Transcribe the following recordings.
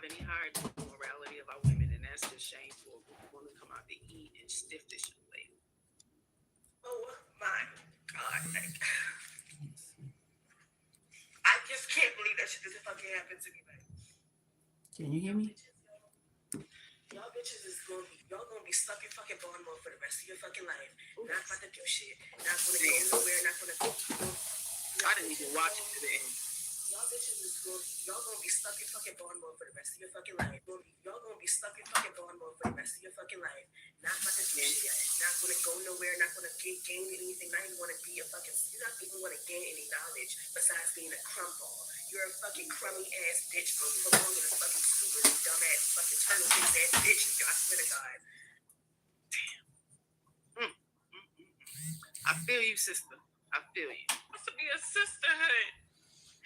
any higher than the morality of our women, and that's just shameful. Women come out to eat and stiff this young lady. Oh my God! I just can't believe that shit just fucking happened to me, man. Can you hear me? Y'all bitches is y'all gonna be stuck in fucking Baltimore for the rest of your fucking life. Not about to do shit. Not gonna go nowhere. Not gonna go. I didn't even watch it to the end. Y'all bitches is y'all gonna be stuck in fucking Baltimore for the rest of your fucking life. Y'all gonna be stuck in fucking Baltimore for the rest of your fucking life. Not about to do shit. Not gonna go nowhere. Not gonna gain anything. Not even wanna be a fucking. You're not even wanna gain any knowledge besides being a crumb ball. You're a fucking crummy ass bitch, bro. You belong in a fucking sewer, you dumbass fucking turtle face ass bitches. I swear to God. Damn. I feel you, sister. I feel you. It must be a sisterhood.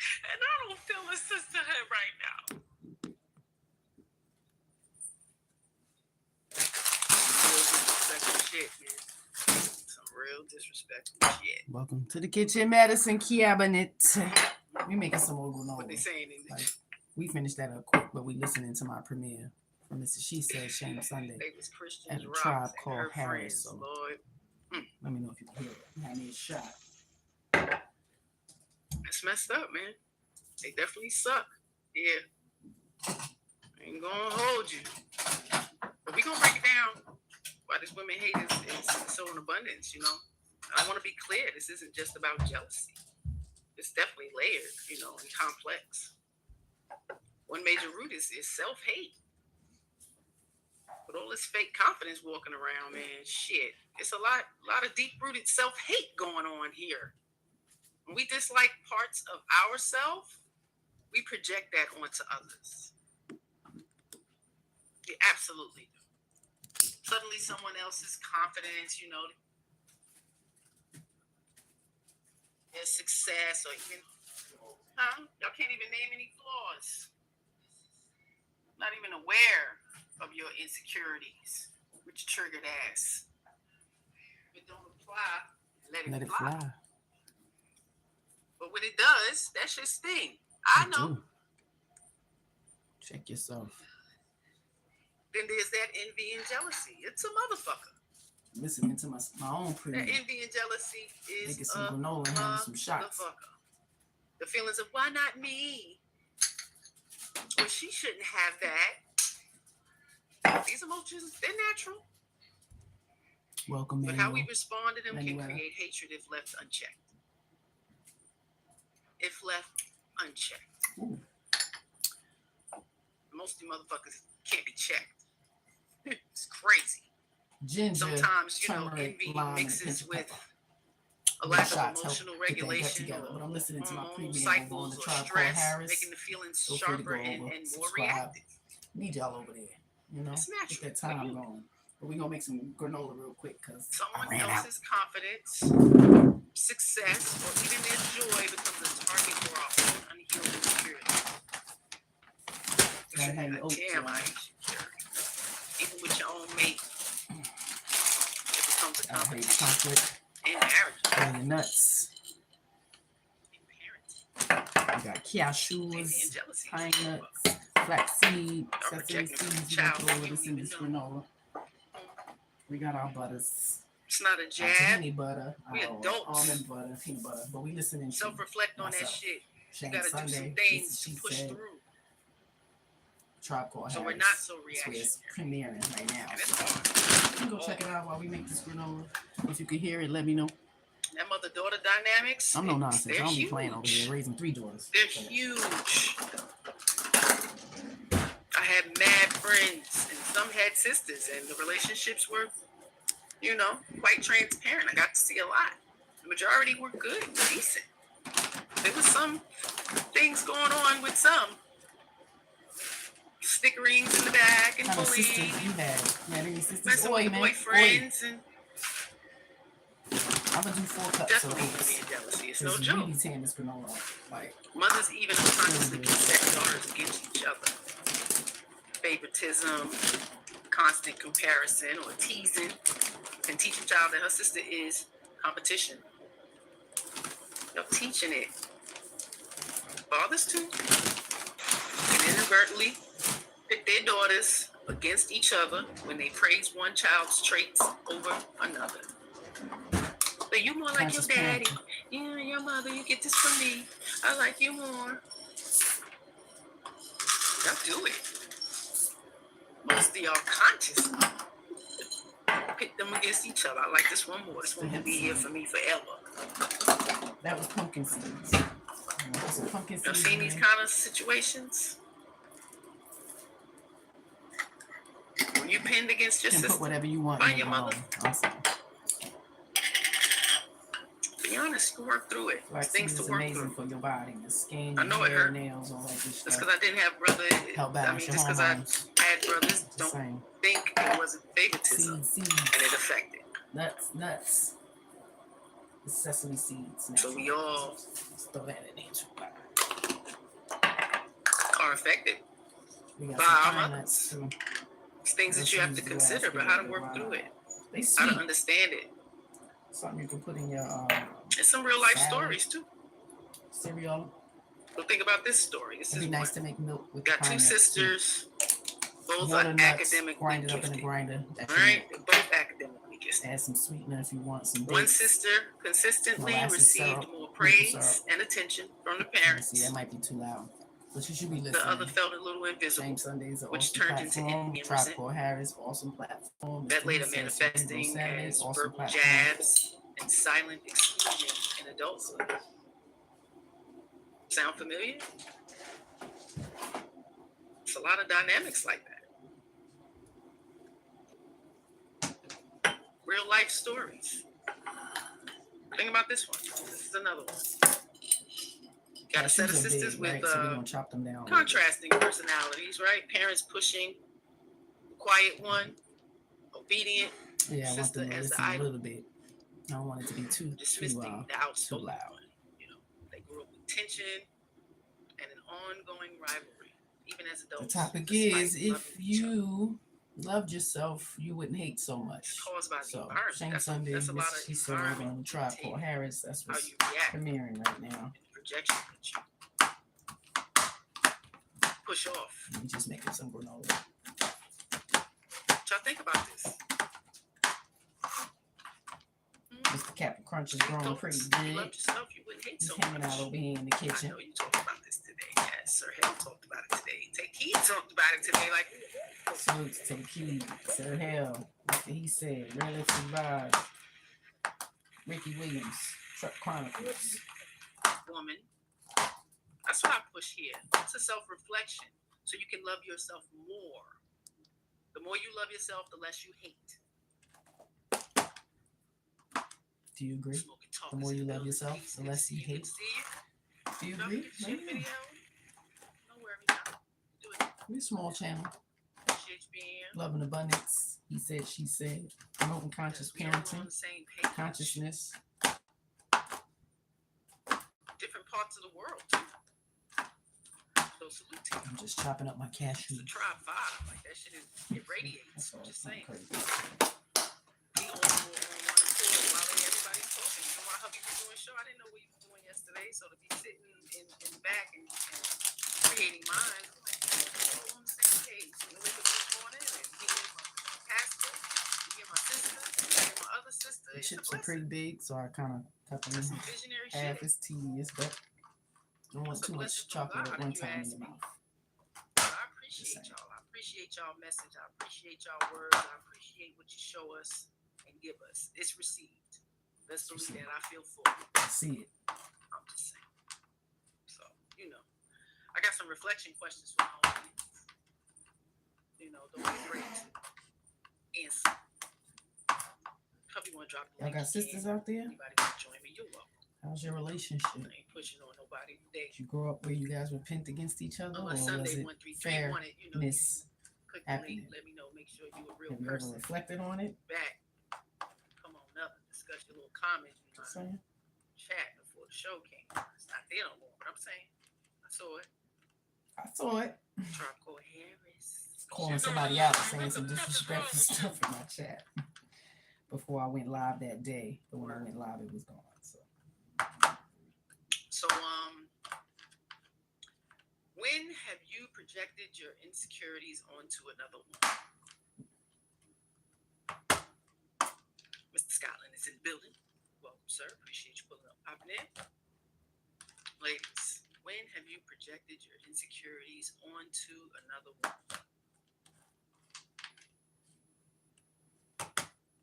And I don't feel a sisterhood right now. Real disrespectful shit, man. Some real disrespectful shit. Welcome to the kitchen medicine cabinet. We making some more granola. What they saying in like, we finished that up quick, but we listening to my premiere from Mrs. She Said Shame Sunday at a tribe called Harris. So let me know if you can hear it. Have me a shot. That's messed up, man. They definitely suck. Yeah. I ain't gonna hold you. But we gonna break it down why this women hate is so in abundance, you know. I want to be clear. This isn't just about jealousy. It's definitely layered, you know, and complex. One major root is self-hate. With all this fake confidence walking around, man, shit. It's a lot of deep-rooted self-hate going on here. When we dislike parts of ourselves, we project that onto others. We absolutely do. Suddenly someone else's confidence, you know, their success, or even, y'all can't even name any flaws. Not even aware of your insecurities, which triggered ass. If it don't apply, let it fly. But when it does, that shit sting. I know. Check yourself. Then there's that envy and jealousy. It's a motherfucker. Listening to my own premiere. That envy and jealousy is making some granola and having some shots. The feelings of why not me? Well, she shouldn't have that. These emotions, they're natural. Welcome, but how we respond to them can create hatred if left unchecked. If left unchecked. Ooh. Most of you motherfuckers can't be checked. It's crazy. Ginger, sometimes, you know, envy mixes with a lack of emotional regulation, but I'm listening to my cycles or stress, making the feelings sharper and more reactive. Need y'all over there, you know, get that time going. But we're going to make some granola real quick because someone else's confidence, success, or even their joy becomes a target for our own unhealed insecurity. Damn, I insecurity. Even with your own mate, it becomes a competition. And marriage. And nuts. We got cashews, pine nuts, flaxseed, sesame seeds. We got all of this in this granola. We got our butters. It's not a jab. Honey butter. We adults. Almond butter, peanut butter. But we listening to self-reflect on that shit. You gotta do some things to push through. Tribe called so Harris. We're not so reactionary. It's premiering right now. You can go check it out while we make this granola. If you can hear it, let me know. That mother-daughter dynamics. I'm no nonsense. I don't be playing over here raising 3 daughters. They're huge. I had mad friends, and some had sisters, and the relationships were, you know, quite transparent. I got to see a lot. The majority were good, decent. There was some things going on with some. Snickerings in the back and bullying. You had any sisters? Messing with boyfriends and. I'm gonna do 4 cups definitely of oats. Jealousy. It's no joke. Really tearing this granola like mothers even unconsciously set daughters against each other. Favoritism, constant comparison, or teasing can teach a child that her sister is competition. You're teaching it. Fathers too. And inadvertently, pit their daughters against each other when they praise one child's traits over another. But you more like your daddy. Yeah, your mother, you get this from me. I like you more. Y'all do it. Most of y'all conscious. Pit them against each other. I like this one more. This one will be here for me forever. That was pumpkin seeds. Y'all seen these kind of situations? When you pinned against your sister, put whatever you want by your mother. Awesome. Be honest, you work through it. Like things to work through for your body, your skin, your hair, nails, all that good stuff. Just because I didn't have brothers, just because I had brothers, don't think it wasn't favoritism, and it affected. Nuts. The sesame seeds. So we all are affected by our mothers. It's things that you have to consider, but how to work through it, how to understand it. Something you can put in your and some real life stories too. Cereal. So think about this story. It'd be nice to make milk with. Got two sisters, both are academically grind it up in a grinder. All right, both academically gifted. Add some sweetener if you want some. One sister consistently received more praise and attention from the parents. See, that might be too loud. But you should be listening. The other felt a little invisible, which turned into envy and resentment. Harris, awesome platform. That later manifesting as verbal jabs and silent exclusion in adulthood. Sound familiar? It's a lot of dynamics like that. Real life stories. Think about this one. This is another one. Got a set of sisters with contrasting personalities, right? Parents pushing the quiet one, obedient sister as the idol. A little bit. I don't want it to be too dismissing the outspoken one. You know, they grew up with tension and an ongoing rivalry, even as adults. The topic is, if you loved yourself, you wouldn't hate so much. It's caused by the environment. Sunday, that's a lot of she said on the Tribe Called Harris. That's what's premiering right now. Projection that you push off. We just making some granola. Y'all think about this. Mr. Captain Crunch is growing pretty good. You loved yourself, you wouldn't hate so hanging out over here in the kitchen. I know you talked about this today. Yes, Sir Hell talked about it today. Take Heed talked about it today. Like, salute to Take Heed. Sir Hell. What he said. Relative Vibe. Ricky Williams. Truck Chronicles. Woman. That's what I push here. It's a self-reflection. So you can love yourself more. The more you love yourself, the less you hate. Do you agree? The more you love yourself, the less you hate. Do you agree? Maybe. We're a small channel. Love and abundance. He said, she said. Promoting conscious parenting. Consciousness. Different parts of the world, too. So salute to you. I'm just chopping up my cashew. It's a tribe vibe. Like, that shit it radiates. I'm just saying. Crazy. We all want to pull while everybody's talking. You know, my hubby was doing show. I didn't know what he was doing yesterday. So to be sitting in the back and creating minds, I'm like, we're all on the same page. You know, we could this morning and me and my pastor, me and my sister, me and my other sister. The chips are pretty big, so I kind of cut them in half. It's tedious, but I don't want too much chocolate at one time in your mouth. I appreciate y'all. I appreciate y'all message. I appreciate y'all words. I appreciate what you show us and give us. It's received. Let's believe that I feel full. I see it. I'm just saying. So, you know, I got some reflection questions for my audience. You know, don't be afraid to answer. Probably want to drop the link. Y'all got sisters out there? Anybody want to join me? You're welcome. How's your relationship? I ain't pushing on nobody today. Did you grow up where you guys were pinned against each other, or Sunday, was it fairness happening? Let me know. Make sure you a real person. Have you ever reflected on it? Back. Come on up and discuss your little comments in my chat before the show came on. It's not there no more, but I'm saying I saw it. Tribe Called Harris. Calling somebody out, saying some disrespectful stuff in my chat before I went live that day. But when I went live, it was gone. So When have you projected your insecurities onto another one? Mr. Scotland is in the building. Welcome, sir. Appreciate you popping in. Ladies, when have you projected your insecurities onto another woman?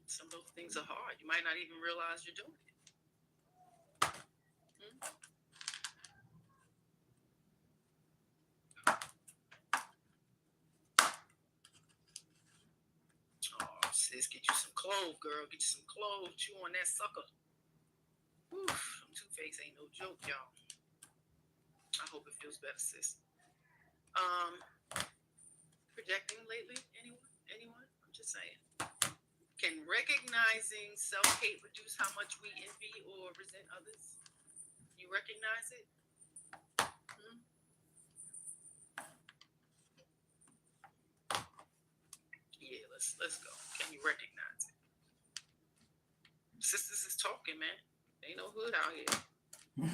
Some of those things are hard. You might not even realize you're doing it. Oh, sis, get you some clove, girl. Get you some clove. Chew on that sucker. Oof, Two-Face ain't no joke, y'all. I hope it feels better, sis. Projecting lately? Anyone? I'm just saying. Can recognizing self-hate reduce how much we envy or resent others? You recognize it? Yeah, let's go. Can you recognize it? Sisters is talking, man. Ain't no hood out here.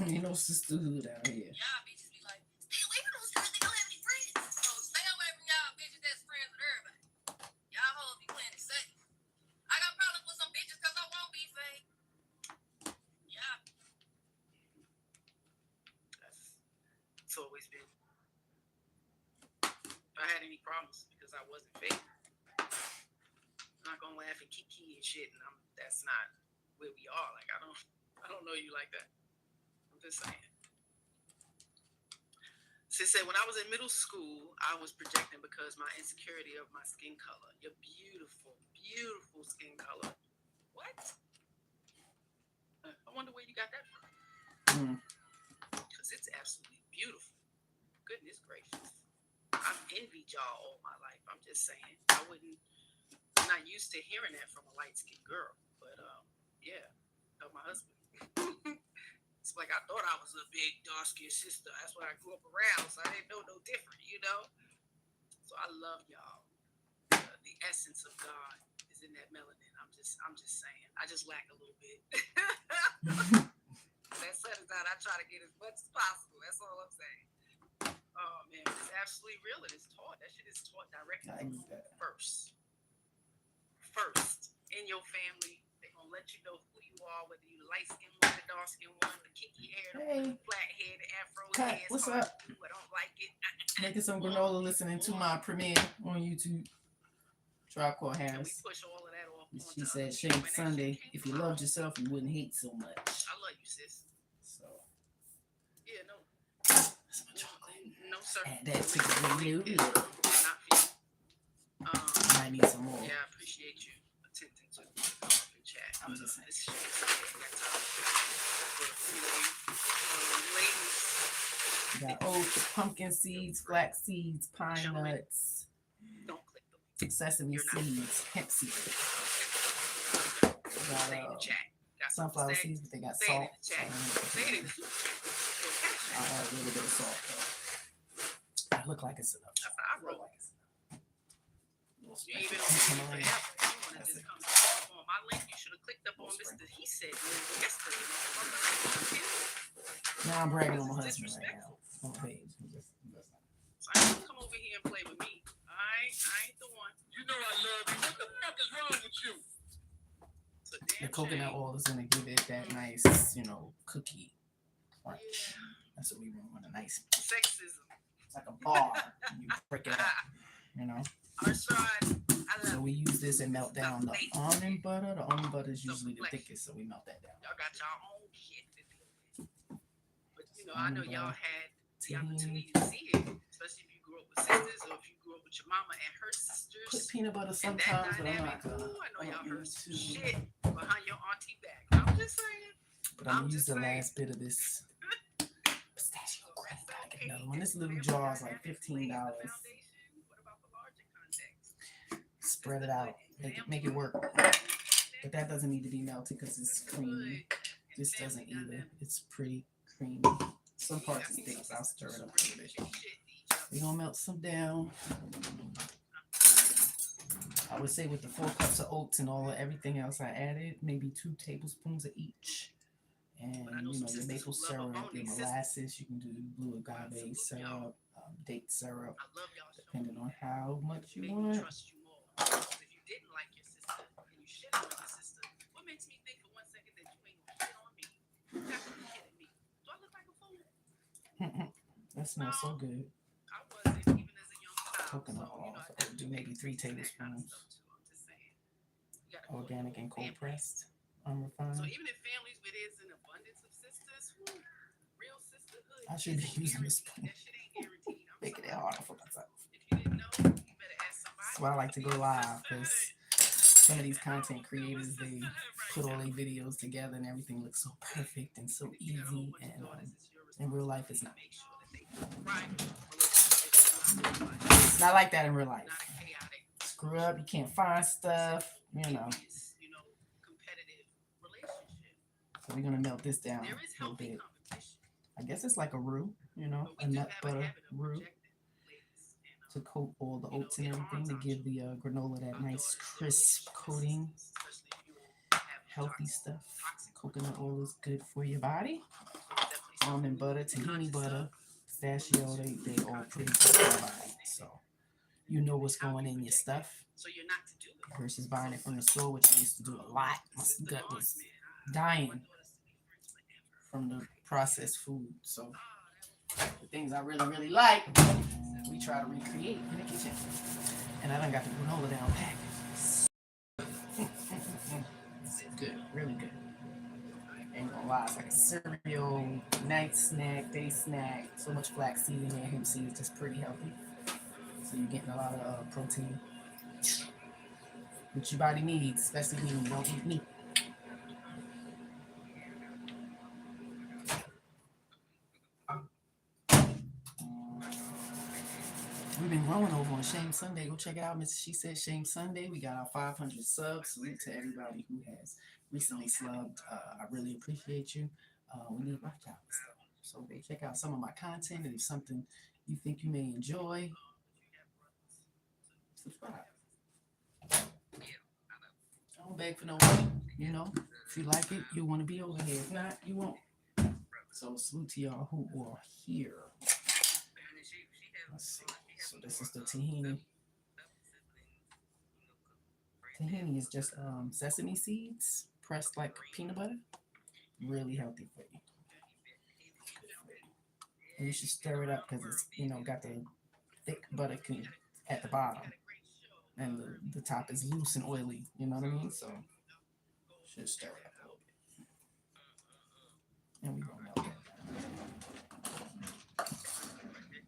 Ain't no sisterhood out here. Y'all bitches be like, stay away from those girls, they don't have any friends. So stay away from y'all bitches that's friends with everybody. Y'all hoes be playing it safe. I got problems with some bitches because I won't be fake. Yeah. It's always been. If I had any problems because I wasn't fake, I'm not gonna laugh and kiki and shit, and that's not where we are. Like I don't know you like that. I'm just saying. Sis said, when I was in middle school, I was projecting because my insecurity of my skin color. Your beautiful, beautiful skin color. What? I wonder where you got that from. Because it's absolutely beautiful. Goodness gracious. I've envied y'all all my life. I'm just saying. I'm not used to hearing that from a light-skinned girl. But, yeah. My husband. It's like I thought I was a big dark-skinned sister. That's what I grew up around, so I didn't know no different, you know? So I love y'all. The essence of God is in that melanin. I'm just saying. I just lack a little bit. That sun is out. I try to get as much as possible. That's all I'm saying. Oh, man. It's absolutely real. It is taught. That shit is taught directly from first. First, in your family, they're going to let you know who you are, whether you light-skinned one, the dark-skinned one, the kinky hair, the flat hair, the afro hair. What's up? I don't like it. Making some granola, listening to my premiere on YouTube. Tribe Called Harris. We push all of that off. She said, Shame Sunday. If you loved yourself, you wouldn't hate so much. I love you, sis. So, yeah, no. That's my chocolate. No, sir. Add that to the menu. Not for you. I need some more. Yeah, I appreciate you attempting to come up and chat. I'm just saying. This ladies. We got oats, pumpkin seeds, flax seeds, pine nuts, sesame seeds, hemp seeds. Got sunflower seeds, but they got salt. I'll add a little bit of salt though. I look like it's enough. I roll like it's enough. You even on my link, you should have clicked up on Mr. He said yesterday. Now I'm bragging on my husband right now. On my page. So I need to come over here and play with me. I ain't the one. You know I love you. What the fuck is wrong with you? The coconut oil is gonna give it that nice, cookie crunch. Yeah. That's what we want. A nice sexism. It's like a bar. You break it up, So we use this and melt down the almond butter. The almond butter is usually the thickest, so we melt that down. Y'all got y'all own shit to deal with. But I know y'all had the opportunity to see it, especially if you grew up with sisters or if you grew up with your mama and her sisters. Put peanut butter sometimes, but I'm not gonna. I know y'all heard some shit behind your auntie back. I'm just saying. But I'm gonna use the last bit of this pistachio cream. Gotta get another one. This little jar is like $15. Spread it out. Make it work. But that doesn't need to be melted because it's creamy. This doesn't either. It's pretty creamy. Some parts is thick, so I'll stir it up a little bit. We're gonna melt some down. I would say with the 4 cups of oats and everything else I added, maybe 2 tablespoons of each. And your maple syrup, your molasses, you can do blue agave syrup, date syrup, I love y'all showing depending me on that. how much you Made me want. trust you more. Because if you didn't like your sister and you shit on your sister, what makes me think for 1 second that you ain't gonna shit on me? You got to be kidding me. Do I look like a fool? That smells so good. I wasn't even as a young child. Coconut So, oil. I I could do maybe 3 tablespoons. I'm just saying. You gotta Organic and cold pressed, So unrefined. even in families where there's an abundance of sisters, real sisterhood I should be isn't using this guaranteed. spoon. That shit ain't guaranteed. I'm Making it sorry. harder for myself. If you didn't know, you better ask somebody. That's why I like to go live, because some of these content creators, they put all their videos together and everything looks so perfect and so easy, and in real life it's not. It's not like that in real life. Screw up, you can't find stuff, you know. So we're gonna melt this down a little bit. I guess it's like a roux, you know, a nut butter roux, to coat all the oats and everything, to give the granola that nice crisp coating. Healthy stuff. Coconut oil is good for your body. Almond butter, tahini butter, pistachio, they all pretty good for your body. So you know what's going in your stuff versus buying it from the store, which I used to do a lot. My gut was dying from the processed food. So the things I really, really like, we try to recreate in the kitchen. And I done got the granola down pack. It's good, really good. Ain't gonna lie, it's like a cereal, night snack, day snack. So much flaxseed in there, hemp seed is just pretty healthy. So you're getting a lot of protein, which your body needs, especially when you don't eat meat. We've been growing over on Shame Sunday. Go check it out, Miss She Said Shame Sunday. We got our 500 subs. Salute to everybody who has recently subbed. I really appreciate you. We need watch out stuff. So go check out some of my content, and if something you think you may enjoy, subscribe. I don't beg for no money, you know. If you like it, you want to be over here. If not, you won't. So salute to y'all who are here. Let's see. So this is the tahini. Tahini is just sesame seeds pressed like peanut butter. Really healthy for you. And you should stir it up because it's, you know, got the thick butter at the bottom, and the top is loose and oily. You know what I mean? So should stir it up a little bit, and we gonna melt that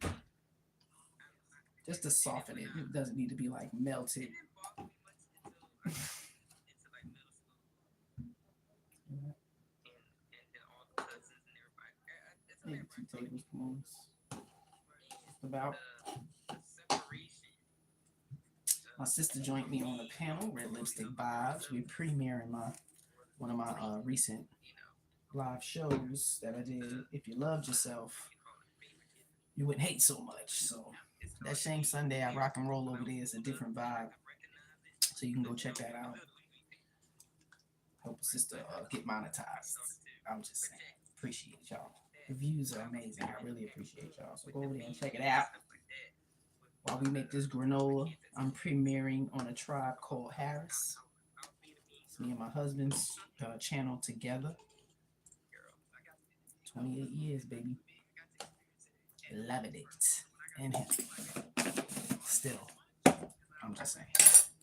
down. Just to soften it. It doesn't need to be like melted. Maybe 2 tablespoons. Just about. My sister joined me on the panel, Red Lipstick Vibes. We're premiering one of my recent live shows that I did. If you loved yourself, you wouldn't hate so much. So that Shame Sunday, I rock and roll over there. It's a different vibe. So you can go check that out. Help a sister get monetized. I'm just saying. Appreciate y'all. The views are amazing. I really appreciate y'all. So go over there and check it out. While we make this granola, I'm premiering on a tribe called Harris. It's me and my husband's channel together. 28 years, baby. Loving it. And him. Still. I'm just saying.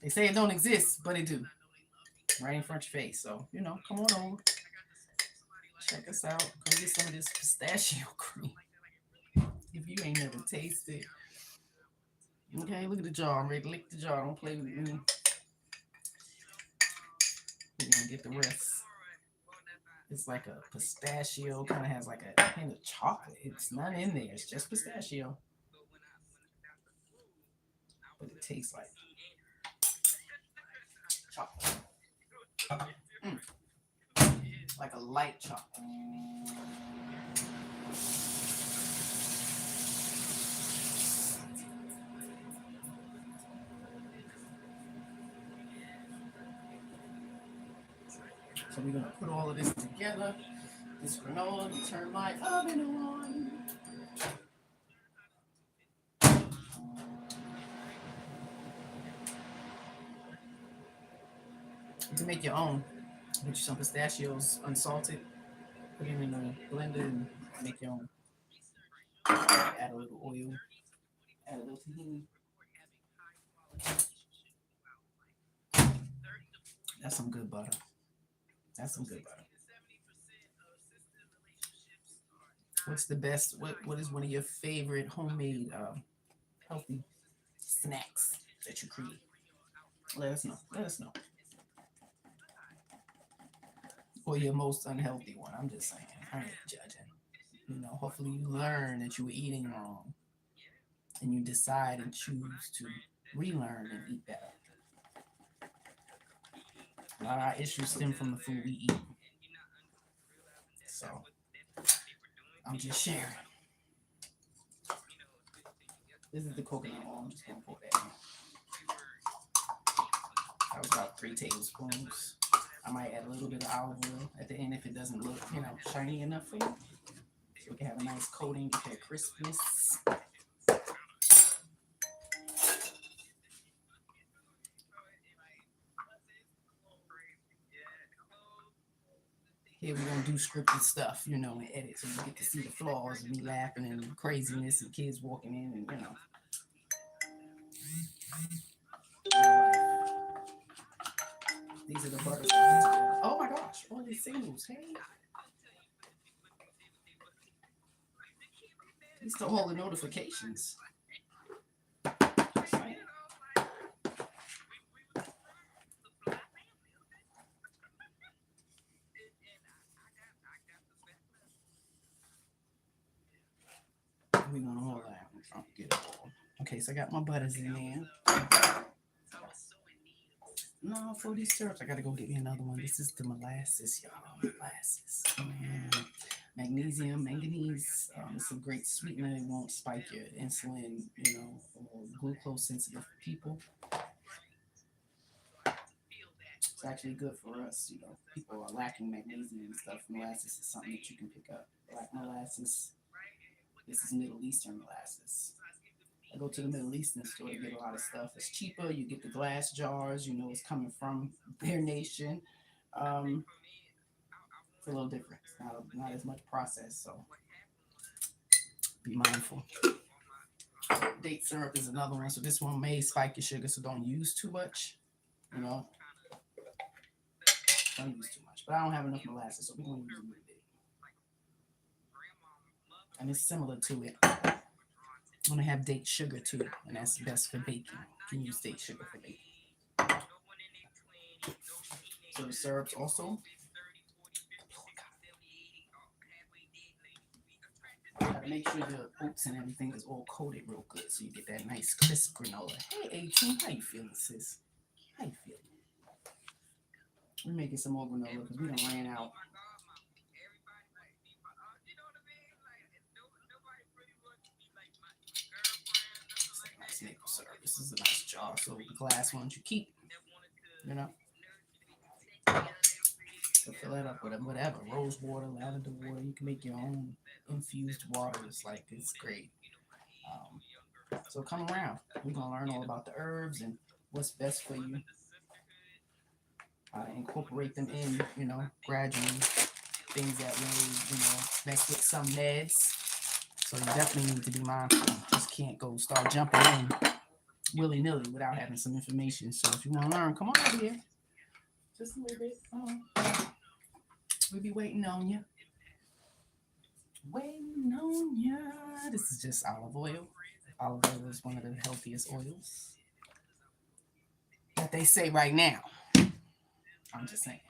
They say it don't exist, but it do. Right in front of your face. So, you know, come on over. Check us out. Come get some of this pistachio cream. If you ain't never tasted. Okay, look at the jar. I'm ready to lick the jar. Don't play with me. We're gonna get the rest. It's like a pistachio, kind of has like a hint of chocolate. It's not in there. It's just pistachio. But it tastes like chocolate. Like a light chocolate. So we're going to put all of this together. This granola, turn my oven on. to make your own. Get you some pistachios unsalted, put it in a blender and make your own. Add a little oil, add a little tahini. That's some good butter. That's some good butter. What's the best? What is one of your favorite homemade healthy snacks that you create? Let us know. Let us know. Or your most unhealthy one. I'm just saying. I ain't judging. You know, hopefully you learn that you were eating wrong and you decide and choose to relearn and eat better. A lot of our issues stem from the food we eat. So I'm just sharing. This is the coconut oil. I'm just gonna pour that in. That was about 3 tablespoons. I might add a little bit of olive oil at the end if it doesn't look, shiny enough for you. So we can have a nice coating, get that crispness. Here we're gonna do scripted stuff, and edit, so you get to see the flaws and me laughing and craziness and kids walking in and These are the butters. Oh my gosh, all these singles, hey. These are all the notifications. Right. We want all that. I'm trying to get it all. Okay, so I got my butters in there. No, for these syrups, I gotta go get me another one. This is the molasses, y'all. Molasses. Magnesium, manganese. It's a great sweetener. It won't spike your insulin, or glucose sensitive people. It's actually good for us, People are lacking magnesium and stuff. Molasses is something that you can pick up. Black molasses. This is Middle Eastern molasses. I go to the Middle Eastern store to get a lot of stuff. It's cheaper. You get the glass jars. It's coming from their nation. It's a little different. It's not as much processed, so be mindful. Date syrup is another one. So this one may spike your sugar, so don't use too much. Don't use too much. But I don't have enough molasses, so we're going to use a little bit. And it's similar to it. I'm going to have date sugar too, and that's best for baking. You can use date sugar for baking. So the syrups also. Gotta make sure the oats and everything is all coated real good, so you get that nice crisp granola. Hey, 18, how you feeling, sis? How you feeling? We're making some more granola because we done ran out. Nice maple syrup. This is a nice jar, so the glass ones you keep. So fill that up with whatever, rose water, lavender water. You can make your own infused waters. It's great. So come around. We're gonna learn all about the herbs and what's best for you. Incorporate them in, gradually. Things that way, mess with some meds. So you definitely need to be mindful. You just can't go start jumping in willy-nilly without having some information. So if you want to learn, come on over here. Just a little bit. We'll be waiting on you. Waiting on you. This is just olive oil. Olive oil is one of the healthiest oils that they say right now. I'm just saying.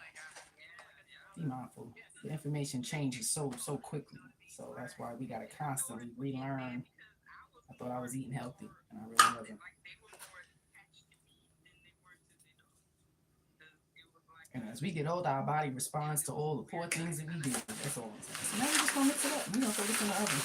Be mindful. The information changes so quickly. So that's why we got to constantly relearn. I thought I was eating healthy, and I really wasn't. And as we get older, our body responds to all the poor things that we do. That's all I'm saying. So now we're just going to mix it up. We're going to throw this in the oven.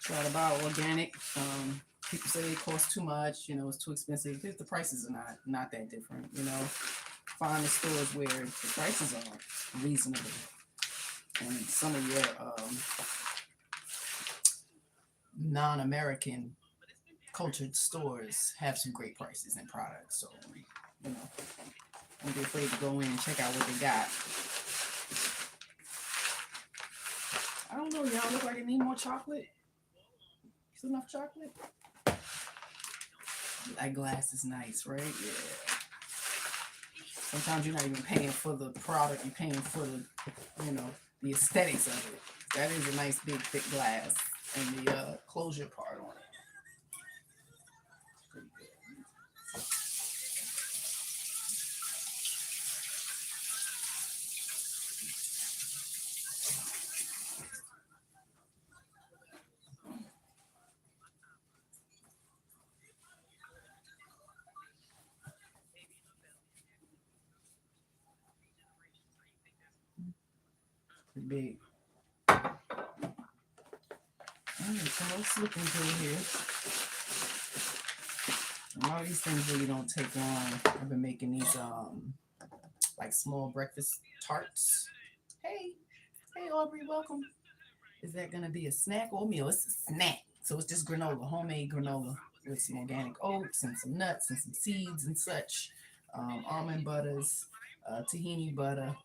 Try to buy organic. People say it costs too much. It's too expensive. The prices are not that different. Find the stores where the prices are reasonable. and some of your non-American cultured stores have some great prices and products. So, you know, don't be afraid to go in and check out what they got. I don't know, y'all look like it need more chocolate. Is enough chocolate? That glass is nice, right? Yeah. Sometimes you're not even paying for the product, you're paying for the, the aesthetics of it. That is a nice big thick glass, and the closure part on it. Pretty good. Pretty big. Alright, so let's look into here. A lot of these things really don't take long. I've been making these like small breakfast tarts. Hey Aubrey, welcome. Is that gonna be a snack or a meal? It's a snack. So it's just granola, homemade granola with some organic oats and some nuts and some seeds and such. Almond butters, tahini butter,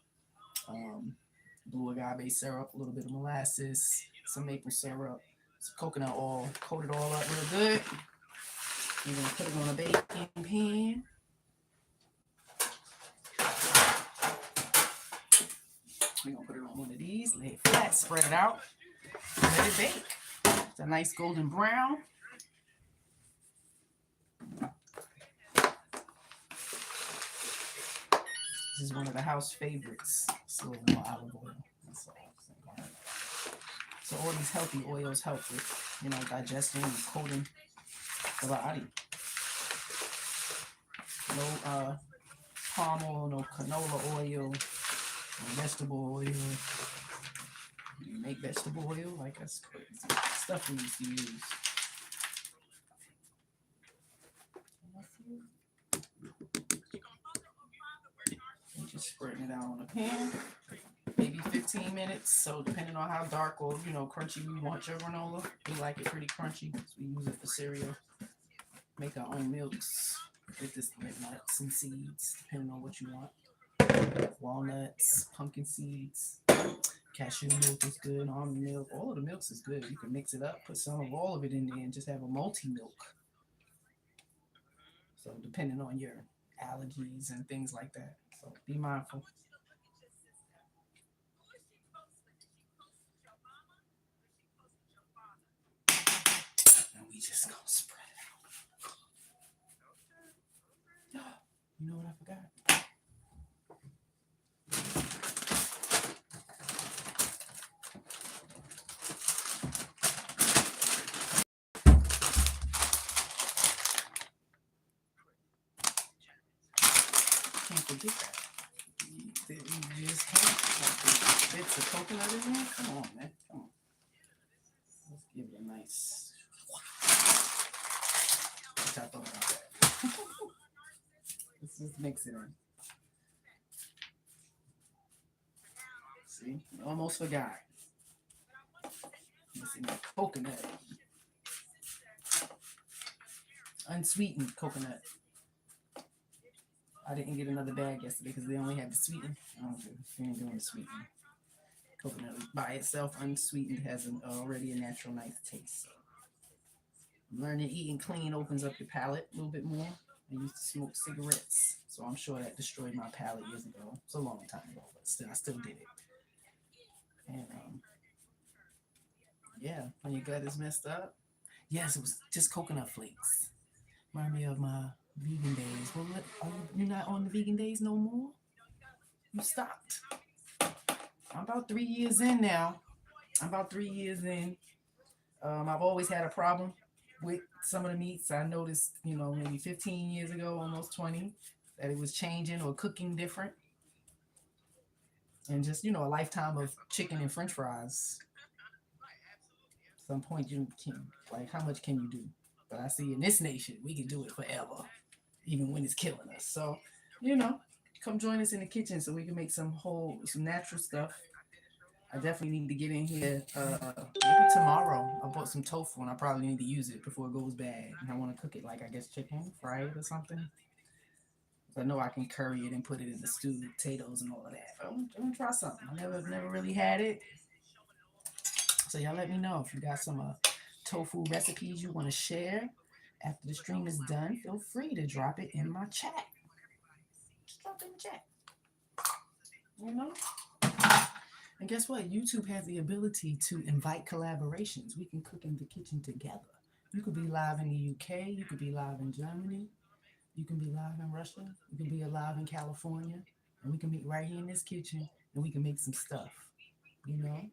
blue agave syrup, a little bit of molasses, some maple syrup, some coconut oil. Coat it all up real good. You're gonna put it on a baking pan. We're gonna put it on one of these, lay it flat, spread it out, let it bake. It's a nice golden brown. This is one of the house favorites. It's a little more olive oil. That's all. So all these healthy oils help with, digestion and coating the body. No palm oil, no canola oil, no vegetable oil. You make vegetable oil, like that's crazy. Stuff we used to use. And just spreading it out on the pan. Maybe 15 minutes. So depending on how dark or crunchy we want your granola, we like it pretty crunchy because we use it for cereal. Make our own milks with nuts and seeds, depending on what you want. Walnuts, pumpkin seeds, cashew milk is good, almond milk. All of the milks is good. You can mix it up, put some of all of it in there, and just have a multi-milk. So depending on your allergies and things like that. So be mindful. And we just gonna spread it out. You know what I forgot? Can't forget that. You just can't. Bits of coconut in there? Come on, man. Come on. Let's give it a nice. What y'all thought about that? Let's just mix it in. See? Almost forgot. Missing that coconut. Unsweetened coconut. I didn't get another bag yesterday because they only had the sweetened. I don't know if you ain't doing the sweetened. Coconut by itself, unsweetened, has already a natural nice taste. So learning eating clean opens up your palate a little bit more. I used to smoke cigarettes, so I'm sure that destroyed my palate years ago. It's a long time ago, but still, I still did it. And yeah, when your gut is messed up, yes, it was just coconut flakes. Remind me of my vegan days. Well, you're not on the vegan days no more? You stopped. I'm about 3 years in now. I've always had a problem with some of the meats. I noticed, maybe 15 years ago, almost 20, that it was changing or cooking different. And just, a lifetime of chicken and french fries. At some point, you can, like, how much can you do? But I see in this nation, we can do it forever, even when it's killing us. So, come join us in the kitchen so we can make some natural stuff I definitely need to get in here. Maybe tomorrow. I bought some tofu and I probably need to use it before it goes bad. And I want to cook it like I guess chicken, fry it or something. I know I can curry it and put it in the stew, potatoes and all of that. I'm gonna try something. I never really had it. So y'all let me know if you got some tofu recipes you want to share. After the stream is done, feel free to drop it in my chat. Just drop it in the chat. You know? And guess what? YouTube has the ability to invite collaborations. We can cook in the kitchen together. You could be live in the UK, you could be live in Germany, you can be live in Russia, you can be live in California, and we can meet right here in this kitchen and we can make some stuff. You know?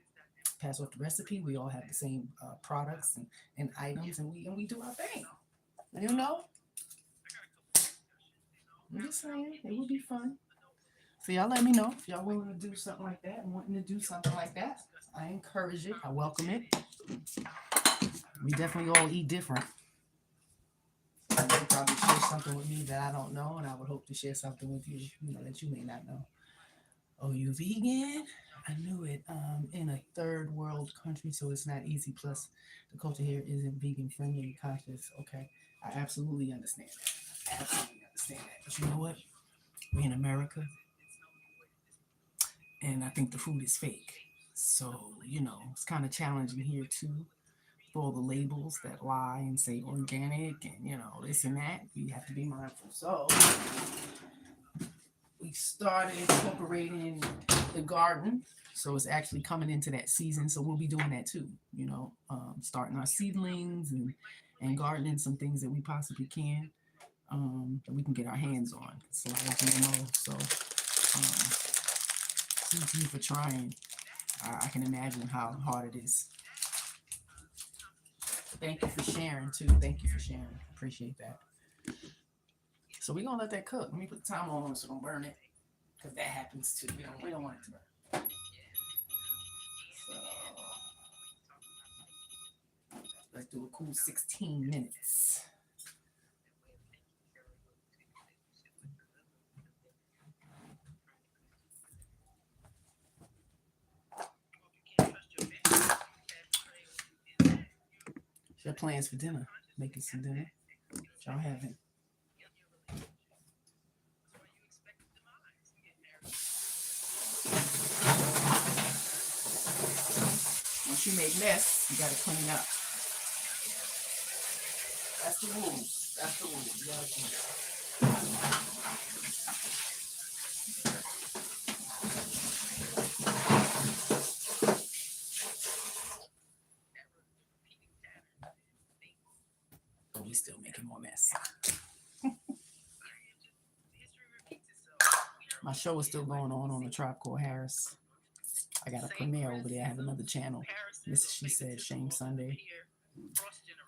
Pass off the recipe. We all have the same products and items, and we do our thing. You know? I'm just saying, it would be fun. So y'all let me know if y'all willing to do something like that and wanting to do something like that. I encourage it. I welcome it. We definitely all eat different. You probably share something with me that I don't know, and I would hope to share something with you, that you may not know. Oh, you vegan? I knew it. In a third world country, so it's not easy. Plus, the culture here isn't vegan friendly, conscious. Okay, I absolutely understand that. Absolutely understand that. But you know what? We're in America, and I think the food is fake. So, it's kind of challenging here too. For all the labels that lie and say organic and, this and that, we have to be mindful. So, we started incorporating the garden. So, it's actually coming into that season. So, we'll be doing that too, starting our seedlings and gardening some things that we possibly can. That we can get our hands on. It's a lot of GMO. So, thank you for trying. I can imagine how hard it is. Thank you for sharing too. Thank you for sharing. Appreciate that. So we're gonna let that cook. Let me put the timer on so don't burn it. Because that happens too. We don't want it to burn. So let's do a cool 16 minutes. What's your plans for dinner? Making some dinner? Y'all having? Once you make mess, you gotta clean up. That's the rules. That's the rules. You gotta clean up. But we still making more mess. My show is still going on the Tribe Called Harris. I got a premiere over there. I have another channel. This She Said Shame Sunday.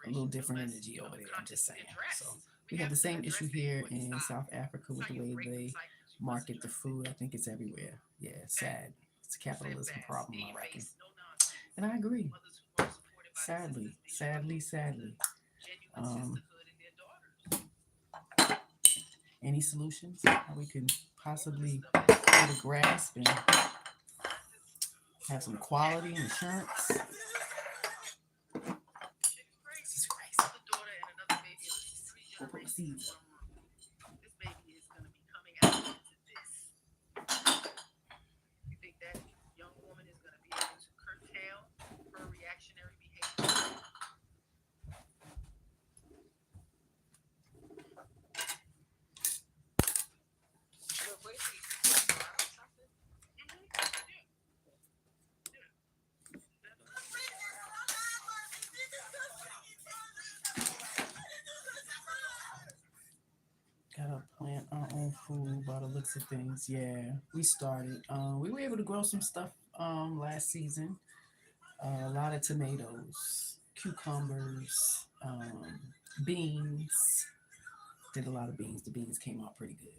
A little different energy over there. I'm just saying. So we have the same issue here in South Africa with the way they market the food. I think it's everywhere. Yeah, it's sad. It's a capitalism problem, I reckon. And I agree. Sadly. Any solutions? How we can possibly get a grasp and have some quality insurance? This is crazy. We'll put my seeds up. Gotta plant our own food by the looks of things. Yeah, we started. We were able to grow some stuff last season. A lot of tomatoes, cucumbers, beans. Did a lot of beans. The beans came out pretty good.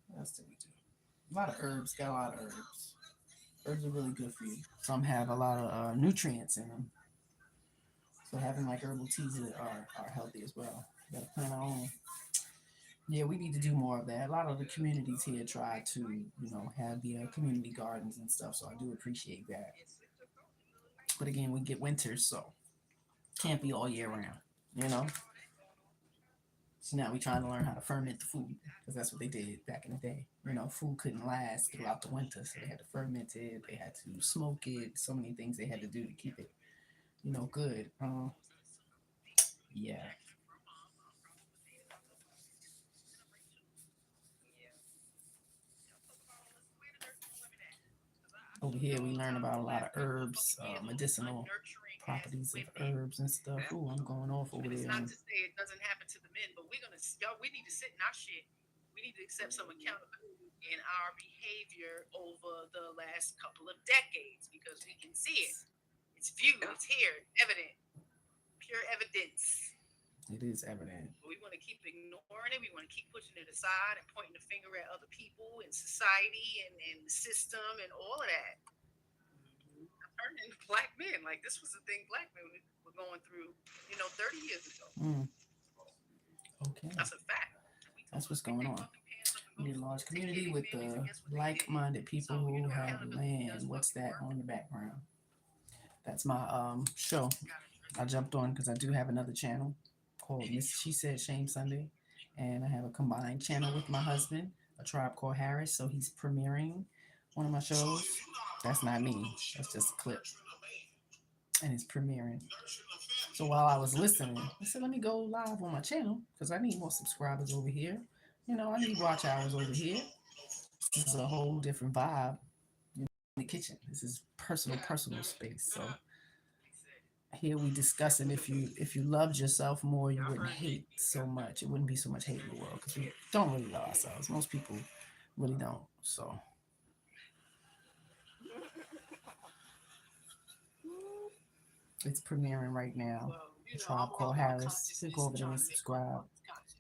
What else did we do? A lot of herbs. Got a lot of herbs. Herbs are really good for you. Some have a lot of nutrients in them. So having like herbal teas are healthy as well. You gotta plant our own. Yeah, we need to do more of that. A lot of the communities here try to, have the community gardens and stuff. So I do appreciate that. But again, we get winters, so can't be all year round. You know. So now we're trying to learn how to ferment the food because that's what they did back in the day. Food couldn't last throughout the winter, so they had to ferment it. They had to smoke it. So many things they had to do to keep it, good. Yeah. Over here, we learn about a lot of herbs, medicinal properties of herbs and stuff. Ooh, I'm going off over And it's there. not to say it doesn't happen to the men, but y'all, we need to sit in our shit. We need to accept some accountability in our behavior over the last couple of decades because we can see it. It's viewed, it's here, evident, pure evidence. It is evident. But we want to keep ignoring it. We want to keep pushing it aside and pointing the finger at other people and society and the system and all of that. Turning black men, like this was the thing black men were going through, 30 years ago. Okay. That's a fact. That's what's going on. We need a large community with like-minded people who have land. What's that on the background? That's my show. I jumped on because I do have another channel called Miss She Said Shame Sunday, and I have a combined channel with my husband, A Tribe Called Harris. So he's premiering one of my shows. That's not me. That's just a clip, and it's premiering. So while I was listening, I said, let me go live on my channel because I need more subscribers over here. I need watch hours over here. This is a whole different vibe in the kitchen. This is personal space. So here we discussing if you loved yourself more, you wouldn't hate so much. It wouldn't be so much hate in the world because we don't really love ourselves. Most people really don't. So it's premiering right now. A Tribe Called Harris. So go over there and subscribe.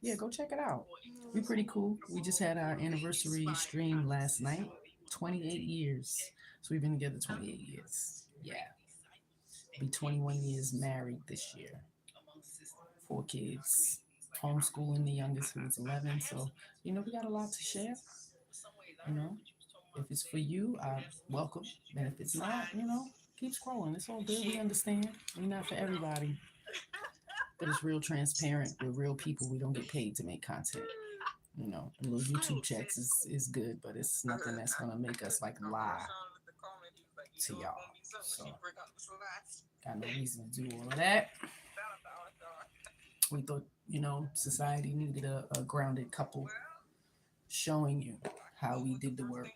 Yeah, go check it out. We pretty cool. We just had our anniversary stream last night. 28 years. So we've been together 28 years. Yeah. Be 21 years married this year. 4 kids. Homeschooling the youngest who's 11. So, we got a lot to share. You know, if it's for you, I welcome. And if it's not, keep scrolling. It's all good. We understand. We're not for everybody. But it's real transparent. We're real people. We don't get paid to make content. A little YouTube checks is good, but it's nothing that's gonna make us like lie to y'all. So got no reason to do all of that. We thought, society needed a grounded couple showing you how we did the work,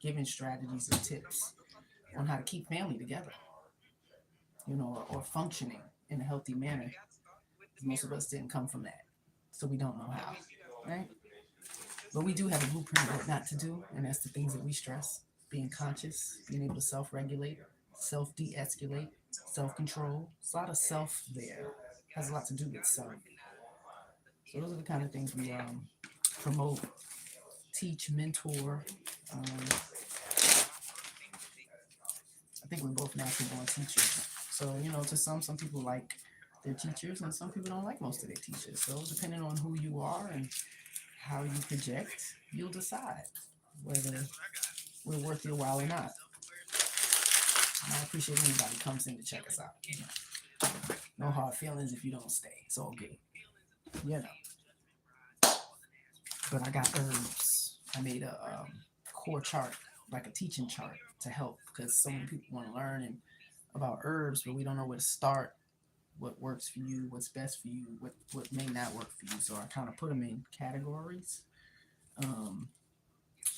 giving strategies and tips on how to keep family together, or functioning in a healthy manner. Most of us didn't come from that, so we don't know how, right? But we do have a blueprint of what not to do, and that's the things that we stress: being conscious, being able to self-regulate, self-de-escalate, self-control. It's a lot of self there. It has a lot to do with self. So those are the kind of things we promote, teach, mentor. I think we're both naturally born teachers. So, to some people like their teachers, and some people don't like most of their teachers. So depending on who you are and how you project, you'll decide whether we're worth your while or not. And I appreciate anybody who comes in to check us out. No hard feelings if you don't stay. It's all good. But I got herbs. I made a core chart, like a teaching chart to help because so many people want to learn about herbs, but we don't know where to start, what works for you, what's best for you, what may not work for you. So I kind of put them in categories.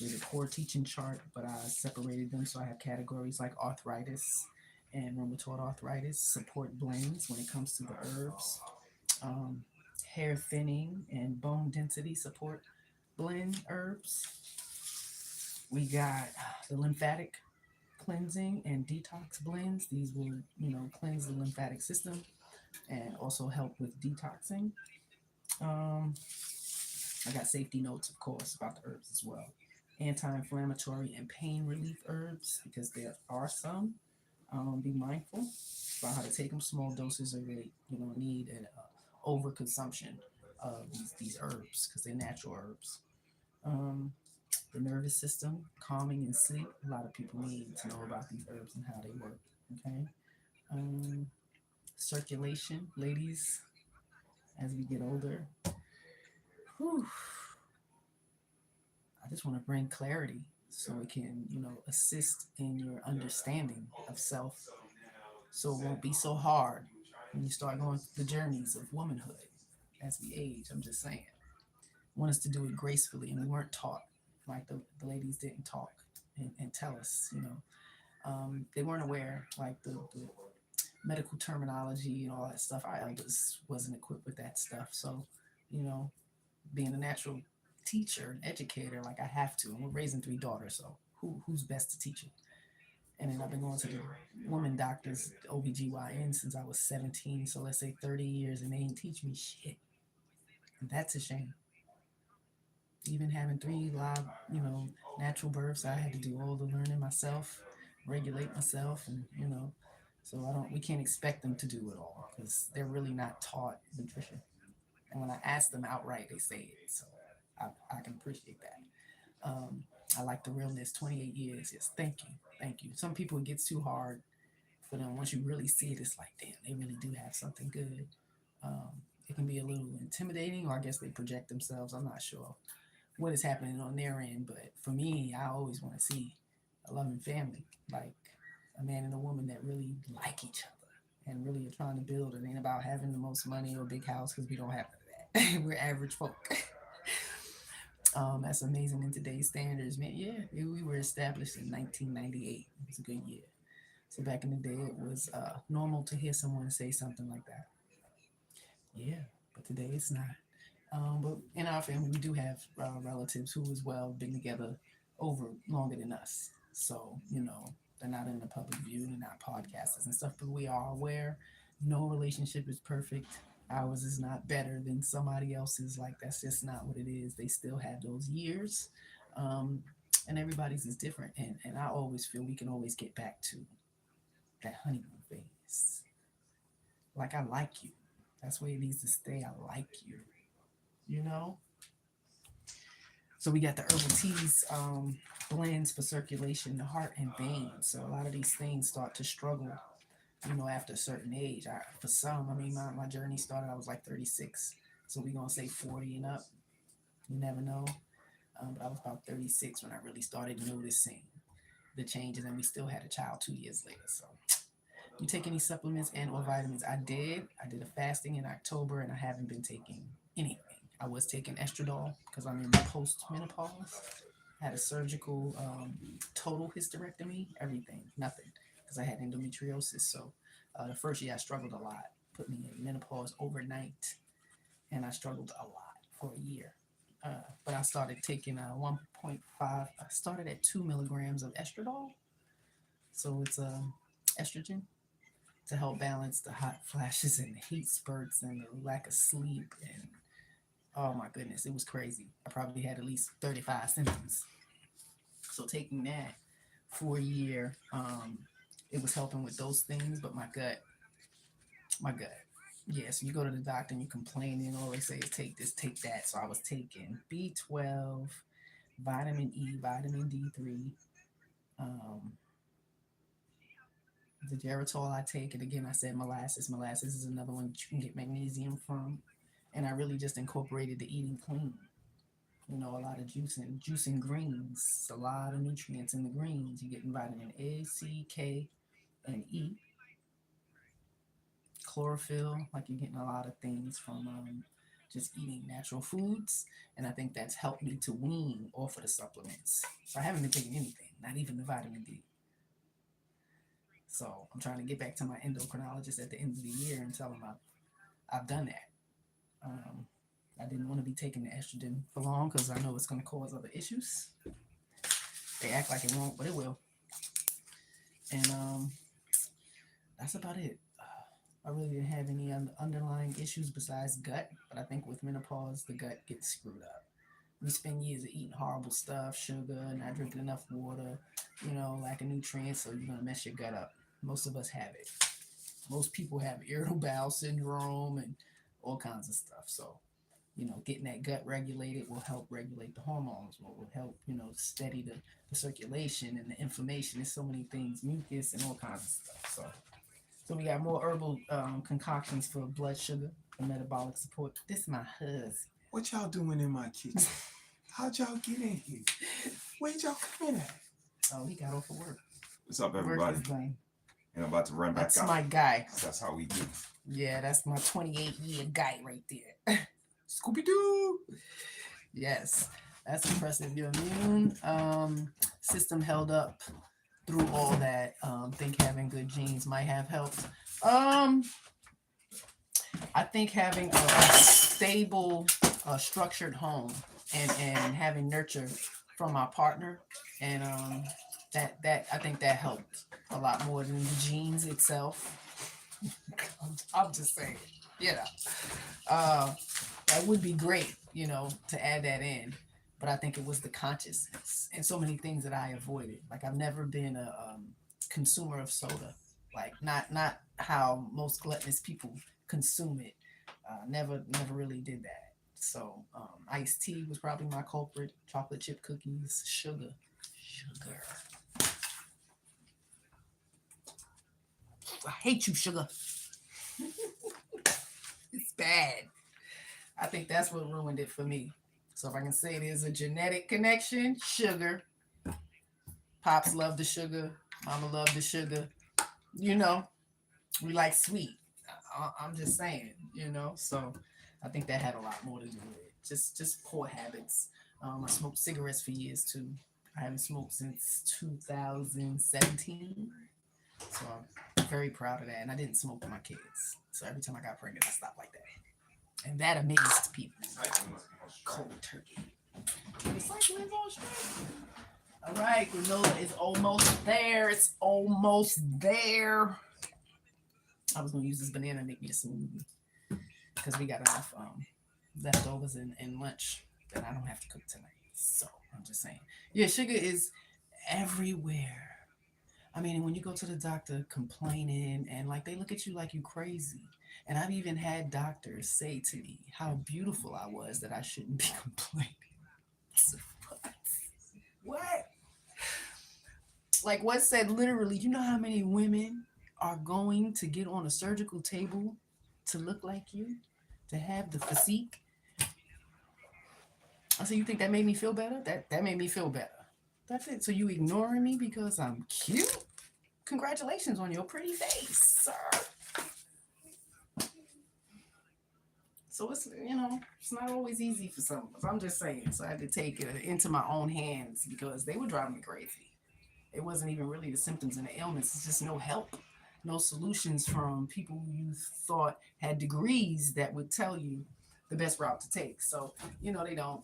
There's a core teaching chart, but I separated them so I have categories like arthritis and rheumatoid arthritis, support blends when it comes to the herbs, hair thinning and bone density support blend herbs. We got the lymphatic cleansing and detox blends. These will, cleanse the lymphatic system and also help with detoxing. I got safety notes, of course, about the herbs as well. Anti-inflammatory and pain relief herbs, because there are some. Be mindful about how to take them. Small doses are really, need an overconsumption. these herbs because they're natural herbs. Um, the nervous system, calming and sleep. A lot of people need to know about these herbs and how they work. Okay. Um, circulation, ladies, as we get older. Whew, I just want to bring clarity so it can, assist in your understanding of self so it won't be so hard when you start going through the journeys of womanhood as we age. I'm just saying. I want us to do it gracefully, and we weren't taught. Like the ladies didn't talk and tell us, they weren't aware, like the medical terminology and all that stuff. Our elders wasn't equipped with that stuff. So, you know, being a natural teacher and educator, like I have to, and we're raising three daughters, so who's best to teach it? And then I've been going to the woman doctors, OBGYN, since I was 17. So let's say 30 years, and they ain't teach me shit. And that's a shame. Even having three live, natural births, I had to do all the learning myself, regulate myself, and so we can't expect them to do it all because they're really not taught nutrition. And when I ask them outright, they say it. So I can appreciate that. I like the realness. 28 years, yes, thank you, thank you. Some people it gets too hard for them. Once you really see it, it's like, damn, they really do have something good. It can be a little intimidating, or I guess they project themselves. I'm not sure what is happening on their end, but for me, I always want to see a loving family, like a man and a woman that really like each other and really are trying to build. It ain't about having the most money or a big house because we don't have none of that. We're average folk. That's amazing in today's standards, man. Yeah, we were established in 1998. It was a good year. So back in the day, it was normal to hear someone say something like that. Yeah, but today it's not. But in our family, we do have relatives who, as well, been together over longer than us. So, they're not in the public view, they're not podcasters and stuff, but we are aware no relationship is perfect. Ours is not better than somebody else's. Like, that's just not what it is. They still have those years. Um, and everybody's is different. And I always feel we can always get back to that honeymoon phase. Like, I like you. That's where it needs to stay. I like you. You know? So we got the herbal teas, blends for circulation, the heart and veins. So a lot of these things start to struggle, after a certain age. For some, I mean, my journey started, I was like 36. So we're going to say 40 and up. You never know. But I was about 36 when I really started noticing the changes, and we still had a child 2 years later. So you take any supplements and or vitamins? I did. I did a fasting in October, and I haven't been taking anything. I was taking estradiol because I'm in post-menopause. I had a surgical total hysterectomy, everything, nothing, because I had endometriosis. So the first year I struggled a lot, put me in menopause overnight, and I struggled a lot for a year. But I started taking 1.5. I started at 2 milligrams of estradiol. So it's estrogen to help balance the hot flashes and the heat spurts and the lack of sleep. And oh my goodness, it was crazy. I probably had at least 35 symptoms. So taking that for a year, it was helping with those things. But my gut. Yeah, so you go to the doctor and you complain, and all they say is take this, take that. So I was taking B12, vitamin E, vitamin D3, um, the geritol I take. And again, I said molasses. Molasses is another one that you can get magnesium from. And I really just incorporated the eating clean. A lot of juicing greens, a lot of nutrients in the greens. You get vitamin A, C, K, and E. Chlorophyll, like you're getting a lot of things from just eating natural foods. And I think that's helped me to wean off of the supplements. So I haven't been taking anything, not even the vitamin D. So I'm trying to get back to my endocrinologist at the end of the year and tell him I've done that. I didn't want to be taking the estrogen for long because I know it's going to cause other issues. They act like it won't, but it will. And that's about it. I really didn't have any underlying issues besides gut, but I think with menopause, the gut gets screwed up. We spend years of eating horrible stuff, sugar, not drinking enough water, lack of nutrients, so you're going to mess your gut up. Most of us have it. Most people have irritable bowel syndrome and all kinds of stuff. So getting that gut regulated will help regulate the hormones, will help, steady the circulation and the inflammation. There's so many things, mucus and all kinds of stuff. So we got more herbal concoctions for blood sugar and metabolic support. This is my husband. What y'all doing in my kitchen? How'd y'all get in here? Where'd y'all come in at? Oh, he got off of work. What's up, Work everybody? is done. And I'm about to run back That's out. my guy. That's how we do. Yeah, that's my 28-year guy right there. Scooby-Doo. Yes, that's impressive. Your immune system held up through all that. Think having good genes might have helped. I think having a stable, structured home and having nurture from my partner, and that I think that helped a lot more than the genes itself. I'm just saying, that would be great, to add that in. But I think it was the consciousness and so many things that I avoided. Like I've never been a consumer of soda, like not how most gluttonous people consume it. Never really did that. So iced tea was probably my culprit. Chocolate chip cookies, sugar. I hate you, sugar. It's bad. I think that's what ruined it for me. So if I can say there's a genetic connection, sugar. Pops love the sugar. Mama loved the sugar. We like sweet. I'm just saying, So I think that had a lot more to do with it. Just poor habits. I smoked cigarettes for years too. I haven't smoked since 2017. So I'm very proud of that. And I didn't smoke with my kids. So every time I got pregnant, I stopped like that. And that amazed people. Cold turkey. Recycling on straight. All right, granola is almost there. It's almost there. I was gonna use this banana to make me a smoothie because we got enough leftovers in lunch that I don't have to cook tonight. So I'm just saying, sugar is everywhere. I mean, when you go to the doctor complaining and like they look at you like you crazy. And I've even had doctors say to me how beautiful I was that I shouldn't be complaining. What? Like what said literally, you know how many women are going to get on a surgical table to look like you, to have the physique? I said, you think that made me feel better? That made me feel better. That's it. So you ignoring me because I'm cute? Congratulations on your pretty face, sir. So it's not always easy for some of us. I'm just saying. So I had to take it into my own hands because they were driving me crazy. It wasn't even really the symptoms and the ailments. It's just no help, no solutions from people who you thought had degrees that would tell you the best route to take. So, they don't.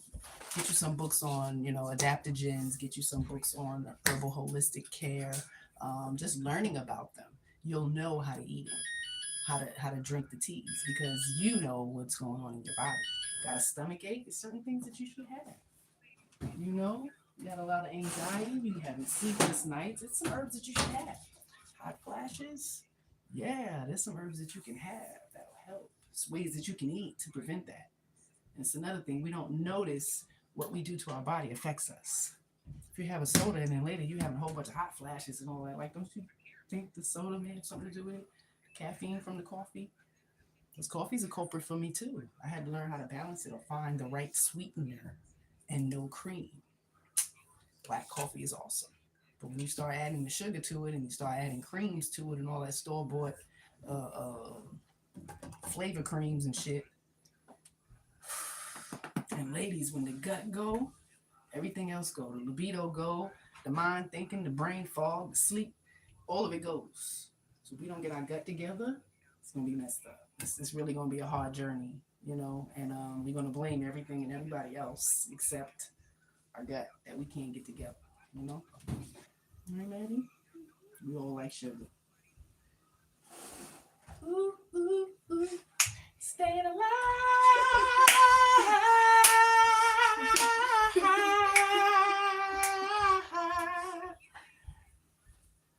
Get you some books on, adaptogens, get you some books on herbal holistic care, just learning about them. You'll know how to eat it, how to drink the teas, because you know what's going on in your body. Got a stomach ache? There's certain things that you should have. You got a lot of anxiety, you having sleepless nights. It's some herbs that you should have. Hot flashes? Yeah, there's some herbs that you can have that'll help. It's ways that you can eat to prevent that. And it's another thing, we don't notice what we do to our body affects us. If you have a soda and then later you have a whole bunch of hot flashes and all that, like, don't you think the soda may have something to do with it? Caffeine from the coffee? Because coffee's a culprit for me too. I had to learn how to balance it or find the right sweetener and no cream. Black coffee is awesome. But when you start adding the sugar to it and you start adding creams to it and all that store-bought flavor creams and shit, and ladies, when the gut go, everything else go. The libido go, the mind thinking, the brain fog, the sleep, all of it goes. So if we don't get our gut together, it's going to be messed up. It's really going to be a hard journey, and we're going to blame everything and everybody else except our gut that we can't get together, All right, Maddie? We all like sugar. Ooh, ooh, ooh. Staying alive.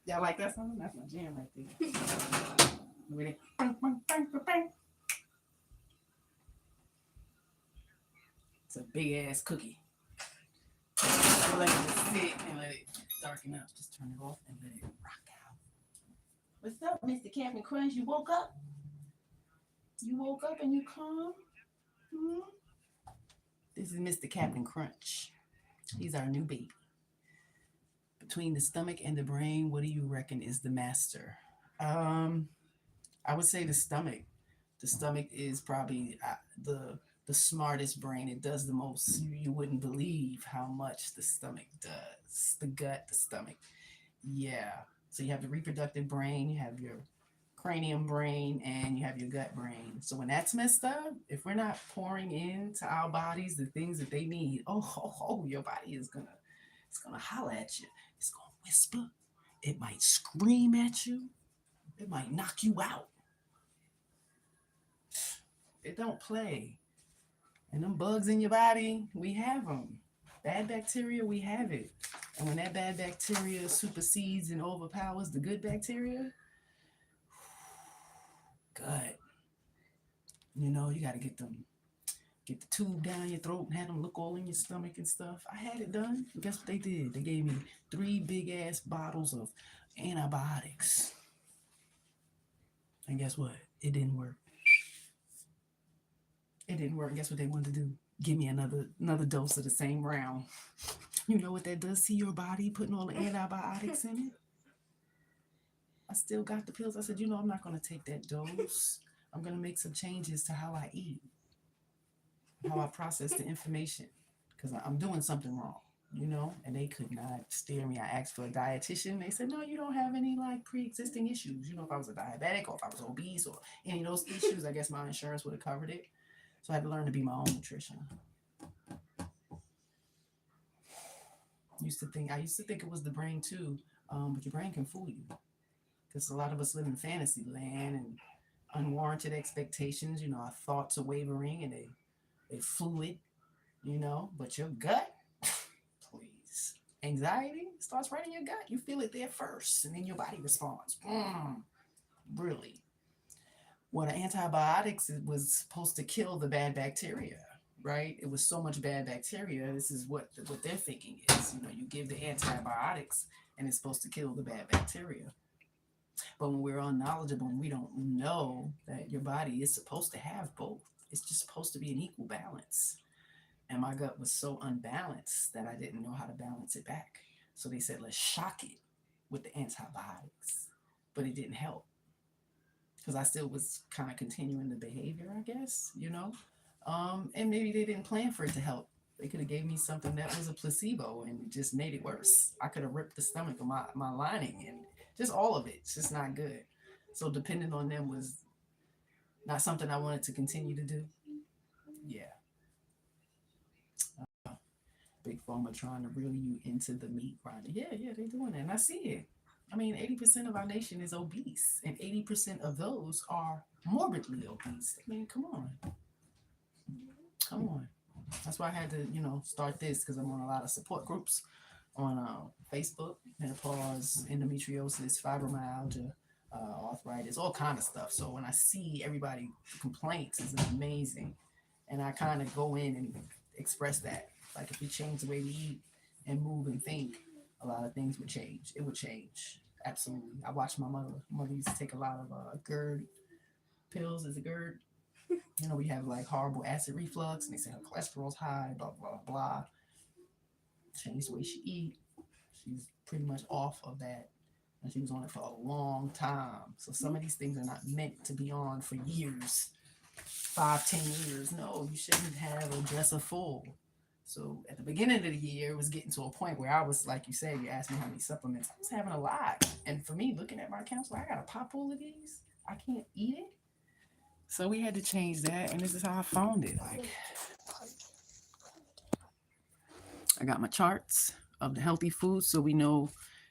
Y'all like that song? That's my jam right there. Ready? It's a big ass cookie. So let it sit and let it darken up. Just turn it off and let it rock out. What's up, Mr. Captain Crunch? You woke up? You woke up and you calm? Hmm? This is Mr. Captain Crunch. He's our new baby. Between the stomach and the brain, what do you reckon is the master? Um, I would say the stomach. The stomach is probably the smartest brain. It does the most. You wouldn't believe how much the stomach does. The gut, the stomach. Yeah. So you have the reproductive brain, you have your cranium brain, and you have your gut brain. So when that's messed up, if we're not pouring into our bodies the things that they need, your body is gonna it's gonna holler at you. It's gonna whisper. It might scream at you. It might knock you out. It don't play. And them bugs in your body, we have them. Bad bacteria, we have it. And when that bad bacteria supersedes and overpowers the good bacteria, gut. You got to get the tube down your throat and have them look all in your stomach and stuff. I had it done. Guess what they did? They gave me 3 big ass bottles of antibiotics. And guess what? It didn't work. It didn't work. Guess what they wanted to do? Give me another dose of the same round. You know what that does to your body, putting all the antibiotics in it? I still got the pills. I said, I'm not going to take that dose. I'm going to make some changes to how I eat, how I process the information, because I'm doing something wrong, and they could not steer me. I asked for a dietitian. They said, no, you don't have any like pre-existing issues. If I was a diabetic or if I was obese or any of those issues, I guess my insurance would have covered it. So I had to learn to be my own nutrition. I used to think it was the brain too, but your brain can fool you because a lot of us live in fantasy land and unwarranted expectations. Our thoughts are wavering and they fluid, but your gut, please. Anxiety starts right in your gut. You feel it there first, and then your body responds. Really. Well, the antibiotics was supposed to kill the bad bacteria, right? It was so much bad bacteria. This is what they're thinking is, you give the antibiotics and it's supposed to kill the bad bacteria. But when we're unknowledgeable and we don't know that your body is supposed to have both, it's just supposed to be an equal balance. And my gut was so unbalanced that I didn't know how to balance it back. So they said, let's shock it with the antibiotics. But it didn't help because I still was kind of continuing the behavior, I guess, and maybe they didn't plan for it to help. They could have gave me something that was a placebo and just made it worse. I could have ripped the stomach of my lining and just all of it. It's just not good. So depending on them was not something I wanted to continue to do. Yeah. Big Pharma trying to reel you into the meat grinder. Yeah, they're doing that. And I see it. 80% of our nation is obese, and 80% of those are morbidly obese. Come on. That's why I had to, start this because I'm on a lot of support groups on Facebook, menopause, endometriosis, fibromyalgia, arthritis, all kind of stuff. So when I see everybody complaints, it's amazing, and I kind of go in and express that. Like if we change the way we eat and move and think, a lot of things would change. It would change. Absolutely. I watched my mother. Mother used to take a lot of GERD pills. Is it GERD? We have like horrible acid reflux, and they say her cholesterol's high, blah, blah, blah. Changed the way she eat. She's pretty much off of that. And she was on it for a long time. So some of these things are not meant to be on for years. 5-10 years. No, you shouldn't have a dresser full. So at the beginning of the year, it was getting to a point where I was, like you said, you asked me how many supplements. I was having a lot. And for me, looking at my counselor, I got to pop all of these. I can't eat it. So we had to change that. And this is how I found it. Like, I got my charts of the healthy foods so we know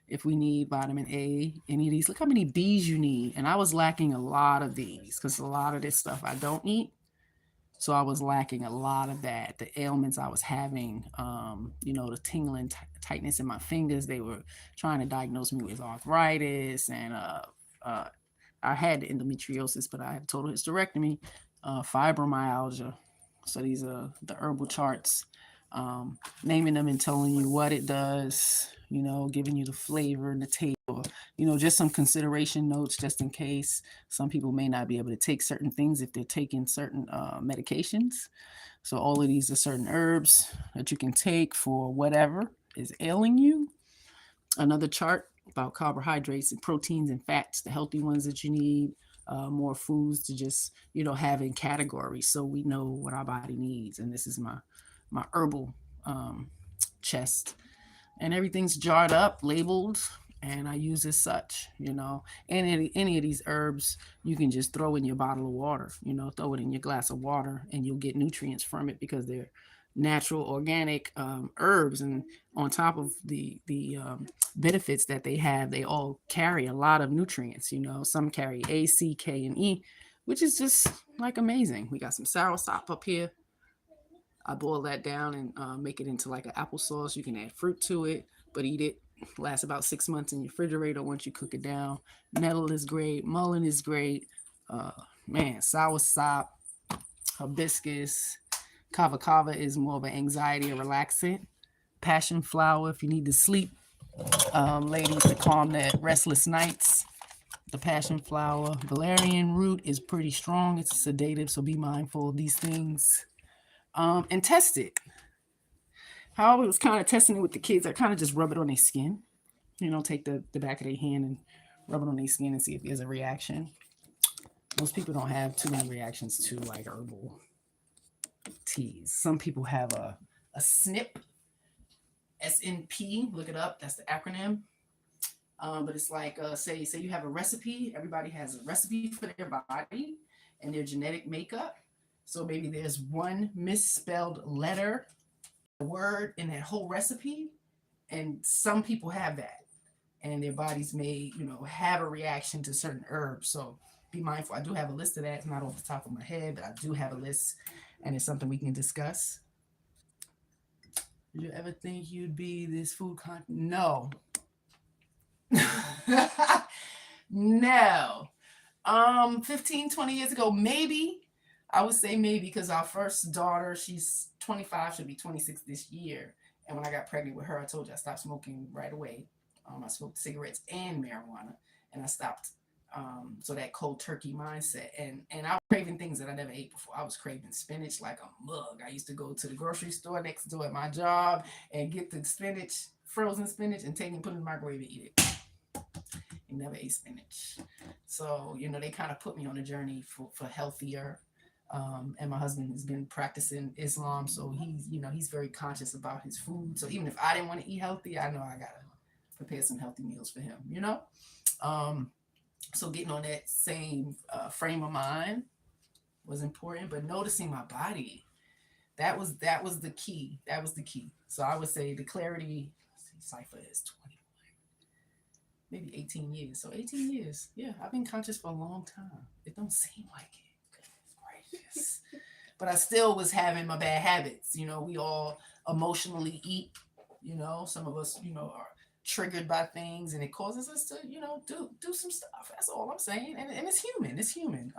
if we need vitamin A, any of these. Look how many B's you need. And I was lacking a lot of these because a lot of this stuff I don't eat. So I was lacking a lot of that. The ailments I was having, the tingling tightness in my fingers, they were trying to diagnose me with arthritis. And I had endometriosis, but I had total hysterectomy, fibromyalgia. So these are the herbal charts, naming them and telling you what it does, giving you the flavor and the taste, or, just some consideration notes just in case some people may not be able to take certain things if they're taking certain medications. So all of these are certain herbs that you can take for whatever is ailing you. Another chart about carbohydrates and proteins and fats, the healthy ones that you need, more foods to just have in categories so we know what our body needs. And this is my herbal um, chest, and everything's jarred up, labeled, and I use as such. And any of these herbs you can just throw in your bottle of water. Throw it in your glass of water, and you'll get nutrients from it because they're natural, organic herbs. And on top of the benefits that they have, they all carry a lot of nutrients. Some carry A, C, K, and E, which is just like amazing. We got some sour sop up here. I boil that down and make it into like an applesauce. You can add fruit to it, but eat it. Lasts about 6 months in your refrigerator once you cook it down. Nettle is great. Mullein is great. Uh, Man, sour sop, hibiscus. Kava kava is more of an anxiety or relaxant. Passion flower if you need to sleep. Ladies, to calm that restless nights. The passion flower. Valerian root is pretty strong. It's sedative, so be mindful of these things. And test it. How I was kind of testing it with the kids, I kind of just rub it on their skin. Take the back of their hand and rub it on their skin and see if there's a reaction. Most people don't have too many reactions to like herbal teas. Some people have a SNP, SNP. Look it up. That's the acronym. But it's like say you have a recipe. Everybody has a recipe for their body and their genetic makeup. So maybe there's one misspelled letter, word in that whole recipe, and some people have that, and their bodies may have a reaction to certain herbs. So be mindful. I do have a list of that. It's not off the top of my head, but I do have a list, and it's something we can discuss. Did you ever think you'd be this food No. No. 15, 20 years ago, maybe. I would say maybe because our first daughter, she's 25, she'll be 26 this year. And when I got pregnant with her, I told you I stopped smoking right away. I smoked cigarettes and marijuana, and I stopped. So that cold turkey mindset, and I was craving things that I never ate before. I was craving spinach like a mug. I used to go to the grocery store next door at my job and get the spinach, frozen spinach, and take it and put it in the microwave and eat it. And never ate spinach. So they kind of put me on a journey for healthier. And my husband has been practicing Islam, so he's very conscious about his food. So even if I didn't want to eat healthy, I know I gotta prepare some healthy meals for him. Um, so getting on that same frame of mind was important, but noticing my body, that was the key. That was the key. So I would say the clarity cipher is 20, maybe 18 years. So 18 years. Yeah, I've been conscious for a long time. It don't seem like it. Goodness gracious. But I still was having my bad habits. We all emotionally eat. Some of us, are triggered by things, and it causes us to, do some stuff. That's all I'm saying. And it's human. It's human.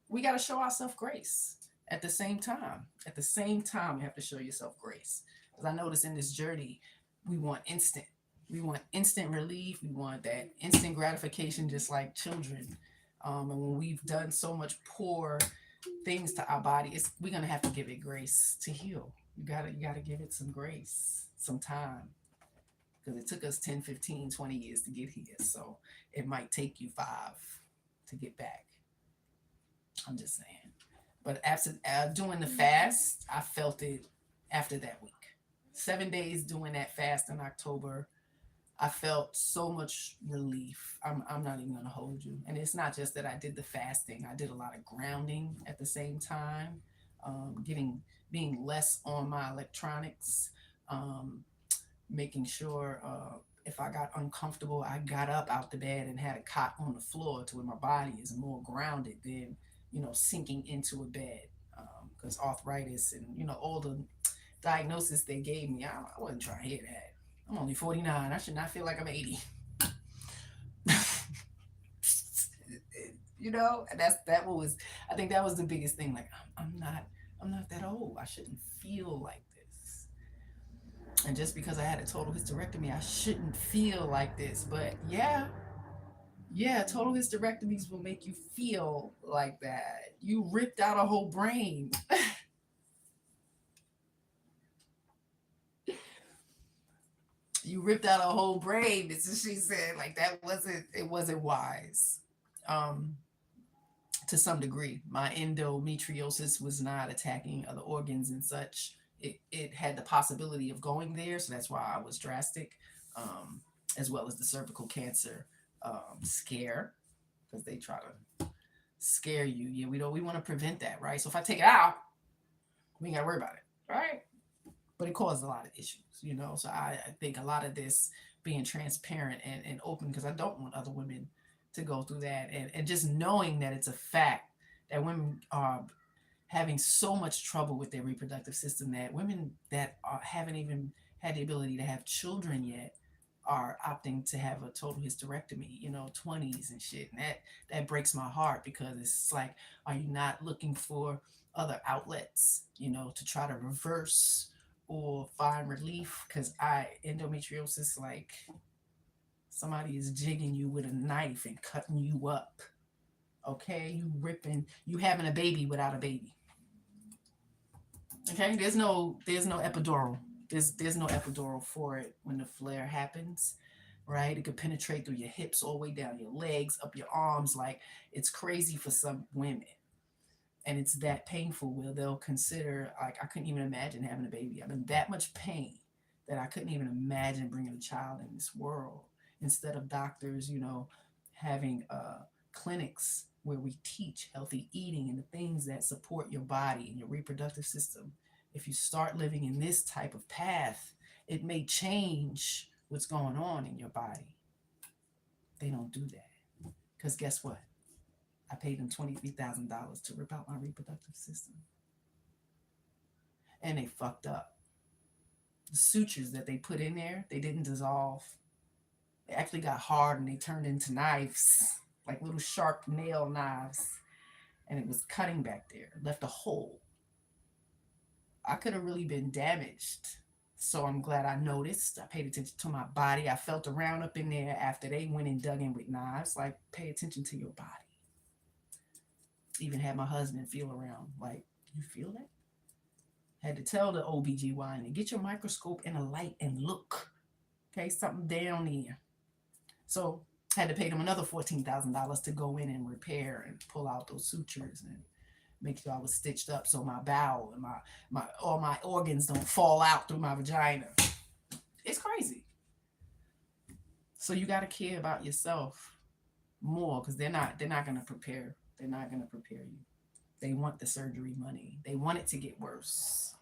We got to show ourselves grace at the same time. At the same time, you have to show yourself grace. Because I notice in this journey, we want instant. We want instant relief. We want that instant gratification, just like children. And when we've done so much poor things to our body, we're gonna have to give it grace to heal. You gotta give it some grace, some time, because it took us 10, 15, 20 years to get here. So it might take you 5 to get back. I'm just saying. But after doing the fast, I felt it after that week. 7 days doing that fast in October, I felt so much relief. I'm not even gonna hold you. And it's not just that I did the fasting. I did a lot of grounding at the same time, being less on my electronics, um, making sure if I got uncomfortable, I got up out the bed and had a cot on the floor to where my body is more grounded than sinking into a bed. Because arthritis and all the diagnosis they gave me, I wasn't trying to hear that. I'm only 49. I should not feel like I'm 80. And that was, I think that was the biggest thing. Like I'm not I'm not that old. I shouldn't feel like this. And just because I had a total hysterectomy, I shouldn't feel like this. But yeah, total hysterectomies will make you feel like that. You ripped out a whole brain. You ripped out a whole brain. This is she said. Like that wasn't it wasn't wise. Um, to some degree. My endometriosis was not attacking other organs and such. It had the possibility of going there, so that's why I was drastic, um, as well as the cervical cancer scare, because they try to scare you. Yeah, we want to prevent that, right? So if I take it out, we ain't got to worry about it, right? But it caused a lot of issues, So I think a lot of this being transparent and open, because I don't want other women to go through that, and just knowing that it's a fact that women are having so much trouble with their reproductive system, that women that haven't even had the ability to have children yet are opting to have a total hysterectomy, 20s and shit. And that breaks my heart, because it's like, are you not looking for other outlets, to try to reverse or find relief? Because endometriosis, like somebody is jigging you with a knife and cutting you up. Okay, you having a baby without a baby. Okay, there's no epidural. There's no epidural for it when the flare happens, right? It could penetrate through your hips all the way down your legs, up your arms. Like, it's crazy for some women. And it's that painful where they'll consider, like, I couldn't even imagine having a baby. I'm in that much pain that I couldn't even imagine bringing a child in this world. Instead of doctors, having clinics where we teach healthy eating and the things that support your body and your reproductive system. If you start living in this type of path, it may change what's going on in your body. They don't do that. Because guess what? I paid them $23,000 to rip out my reproductive system. And they fucked up. The sutures that they put in there, they didn't dissolve. They actually got hard and they turned into knives, like little sharp nail knives. And it was cutting back there, left a hole. I could have really been damaged. So I'm glad I noticed. I paid attention to my body. I felt around up in there after they went and dug in with knives. Like, pay attention to your body. Even had my husband feel around. Like, you feel that? Had to tell the OBGYN, get your microscope and a light and look. Okay, something down there. So had to pay them another $14,000 to go in and repair and pull out those sutures and make sure I was stitched up so my bowel and my all my organs don't fall out through my vagina. It's crazy. So you got to care about yourself more, because they're not going to prepare. They're not going to prepare you. They want the surgery money. They want it to get worse.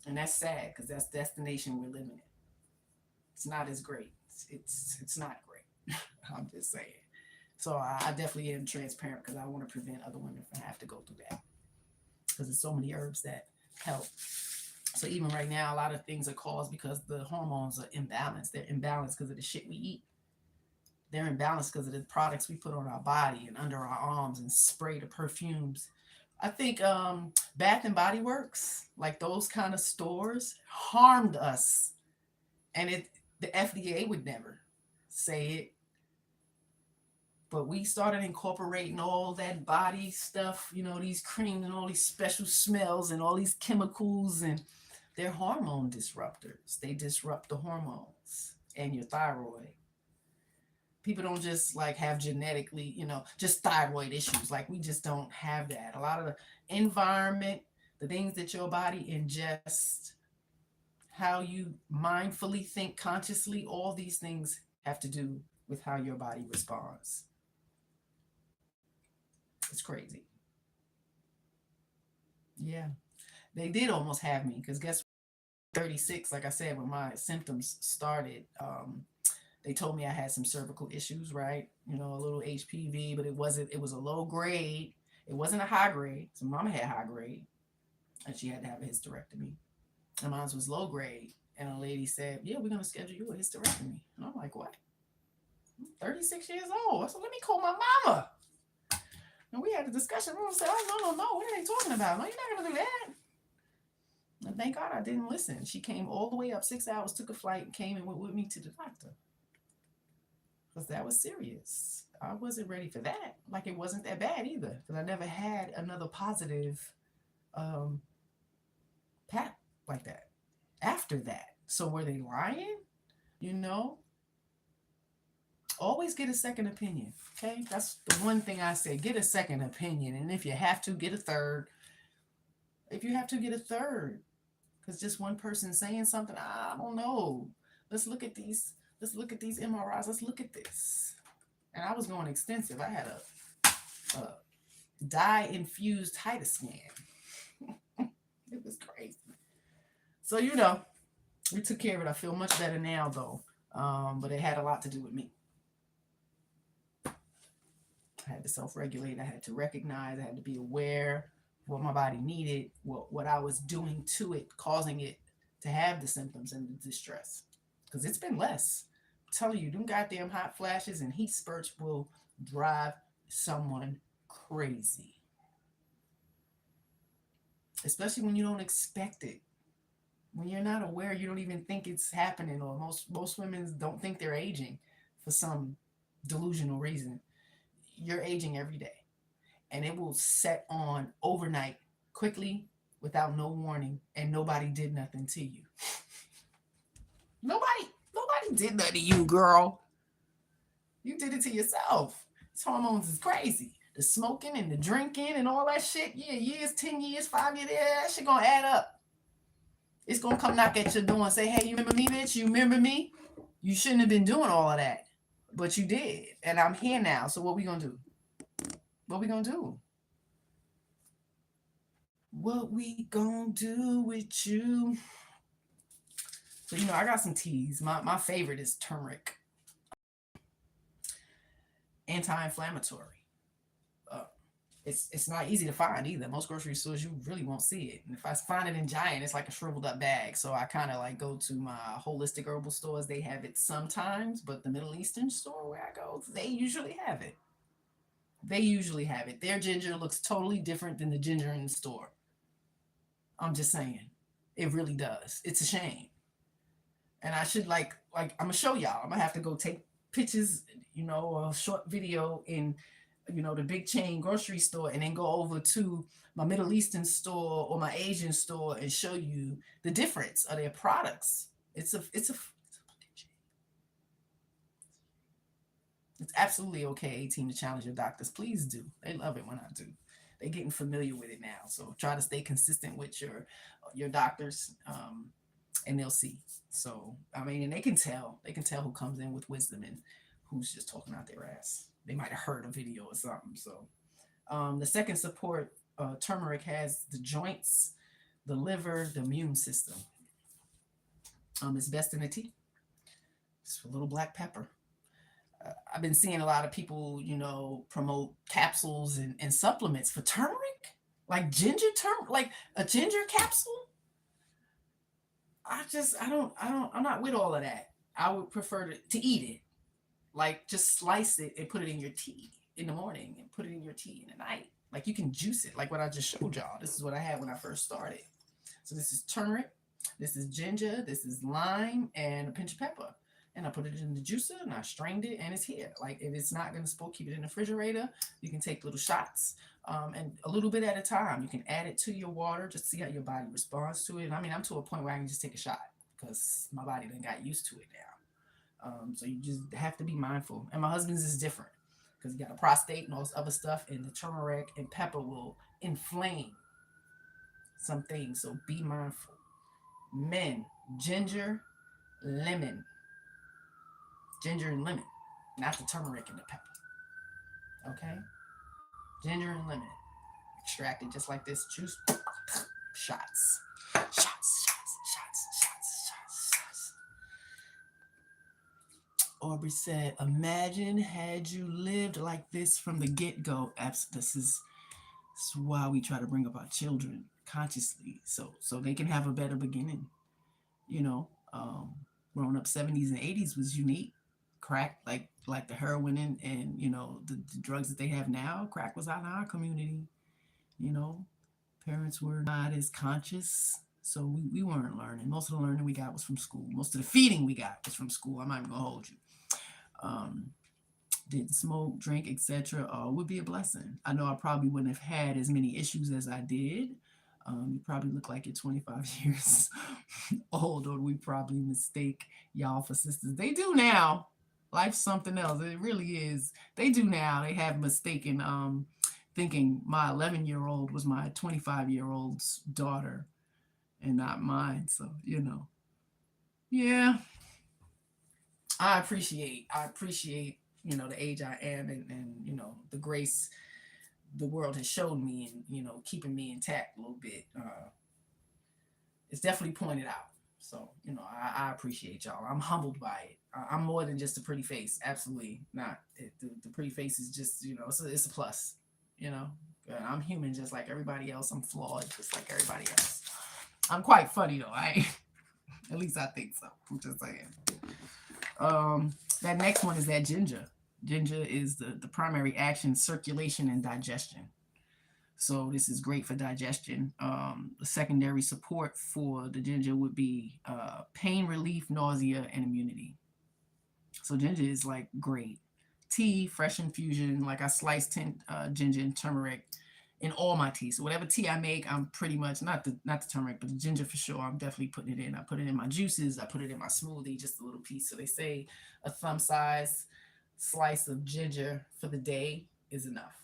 And that's sad, because that's the nation we're living in. It's not as great. It's not great. I'm just saying. So I definitely am transparent, because I want to prevent other women from having to go through that. Because there's so many herbs that help. So even right now, a lot of things are caused because the hormones are imbalanced. They're imbalanced because of the shit we eat. They're imbalanced because of the products we put on our body and under our arms and spray the perfumes. I think Bath and Body Works, like those kind of stores, harmed us. And the FDA would never say it. But we started incorporating all that body stuff, these creams and all these special smells and all these chemicals, and they're hormone disruptors. They disrupt the hormones and your thyroid. People don't just like have genetically, just thyroid issues. Like, we just don't have that. A lot of the environment, the things that your body ingests, how you mindfully think consciously, all these things have to do with how your body responds. It's crazy. Yeah. They did almost have me, because guess what? 36, like I said, when my symptoms started, they told me I had some cervical issues, right? A little HPV, but it was a low grade. It wasn't a high grade. So mama had high grade, and she had to have a hysterectomy. And mine was low grade. And a lady said, yeah, we're going to schedule you a hysterectomy. And I'm like, what? I'm 36 years old. I said, let me call my mama. And we had a discussion. I said, oh, no. What are they talking about? No, you're not going to do that. And thank God I didn't listen. She came all the way up 6 hours, took a flight, and came and went with me to the doctor. Because that was serious. I wasn't ready for that. Like, it wasn't that bad either. Because I never had another positive PAP like that after that. So were they lying? You know? Always get a second opinion. Okay? That's the one thing I say. Get a second opinion. And if you have to, get a third. If you have to, get a third. Because just one person saying something, I don't know. Let's look at these MRIs. Let's look at this. And I was going extensive. I had a dye-infused HIDA scan. It was crazy. So, we took care of it. I feel much better now, though. But it had a lot to do with me. I had to self-regulate. I had to recognize. I had to be aware of what my body needed, what I was doing to it, causing it to have the symptoms and the distress. Because it's been less. I'm telling you, them goddamn hot flashes and heat spurts will drive someone crazy. Especially when you don't expect it. When you're not aware, you don't even think it's happening, or most women don't think they're aging for some delusional reason. You're aging every day. And it will set on overnight, quickly, without no warning, and nobody did nothing to you. Nobody did nothing to you, girl. You did it to yourself. These hormones is crazy. The smoking and the drinking and all that shit, yeah, years, 10 years, 5 years, that shit gonna add up. It's gonna come knock at your door and say, hey, you remember me, bitch? You remember me? You shouldn't have been doing all of that. But you did. And I'm here now. So what we gonna do? What we gonna do? What we gonna do with you? So, I got some teas. My favorite is turmeric. Anti-inflammatory. It's not easy to find either. Most grocery stores, you really won't see it. And if I find it in Giant, it's like a shriveled up bag. So I kind of like go to my holistic herbal stores. They have it sometimes, but the Middle Eastern store where I go, they usually have it. Their ginger looks totally different than the ginger in the store. I'm just saying. It really does. It's a shame. And I should like I'm gonna show y'all. I'm gonna have to go take pictures, a short video in, the big chain grocery store, and then go over to my Middle Eastern store or my Asian store and show you the difference of their products. It's absolutely okay, 18, to challenge your doctors. Please do. They love it when I do. They're getting familiar with it now. So try to stay consistent with your doctors, and they'll see. So, and they can tell who comes in with wisdom and who's just talking out their ass. They might have heard a video or something. So, the second support, turmeric has the joints, the liver, the immune system. It's best in a tea. It's a little black pepper. I've been seeing a lot of people, promote capsules and supplements for turmeric, like like a ginger capsule. I'm not with all of that. I would prefer to eat it. Like, just slice it and put it in your tea in the morning and put it in your tea in the night. Like, you can juice it, like what I just showed y'all. This is what I had when I first started. So this is turmeric, this is ginger, this is lime, and a pinch of pepper. And I put it in the juicer and I strained it, and it's here. Like, if it's not going to spoil, keep it in the refrigerator. You can take little shots, and a little bit at a time. You can add it to your water, just see how your body responds to it. And I'm to a point where I can just take a shot because my body done got used to it now. So you just have to be mindful. And my husband's is different because he got a prostate and all this other stuff, and the turmeric and pepper will inflame some things. So be mindful. Men, ginger, lemon. Ginger and lemon, not the turmeric and the pepper. Okay? Ginger and lemon. Extracted just like this. Juice. Shots. Aubrey said, imagine had you lived like this from the get-go. This is why we try to bring up our children consciously, so they can have a better beginning. Growing up 70s and 80s was unique. crack, like the heroin and the drugs that they have now. Crack was out in our community. You know, parents were not as conscious, so we weren't learning. Most of the learning we got was from school. Most of the feeding we got was from school. I'm not even gonna hold you. Um, didn't smoke, drink, etc. Would be a blessing. I know I probably wouldn't have had as many issues as I did. You probably look like you're 25 years old, or we probably mistake y'all for sisters. They do now. Life's something else. It really is. They do now. They have mistaken thinking my 11-year-old was my 25-year-old's daughter and not mine. So, yeah, I appreciate the age I am, and the grace the world has shown me, and keeping me intact a little bit. It's definitely pointed out. So I appreciate y'all. I'm humbled by it. I'm more than just a pretty face. Absolutely not. The pretty face is just it's a plus. You know, I'm human just like everybody else. I'm flawed just like everybody else. I'm quite funny though. At least I think so. I'm just saying. That next one is that ginger. Ginger is the primary action, circulation, and digestion. So this is great for digestion. The secondary support for the ginger would be pain relief, nausea, and immunity. So ginger is like great. Tea, fresh infusion. Like I slice ginger and turmeric in all my tea. So whatever tea I make, I'm pretty much not the turmeric, but the ginger for sure. I'm definitely putting it in. I put it in my juices. I put it in my smoothie, just a little piece. So they say a thumb size slice of ginger for the day is enough.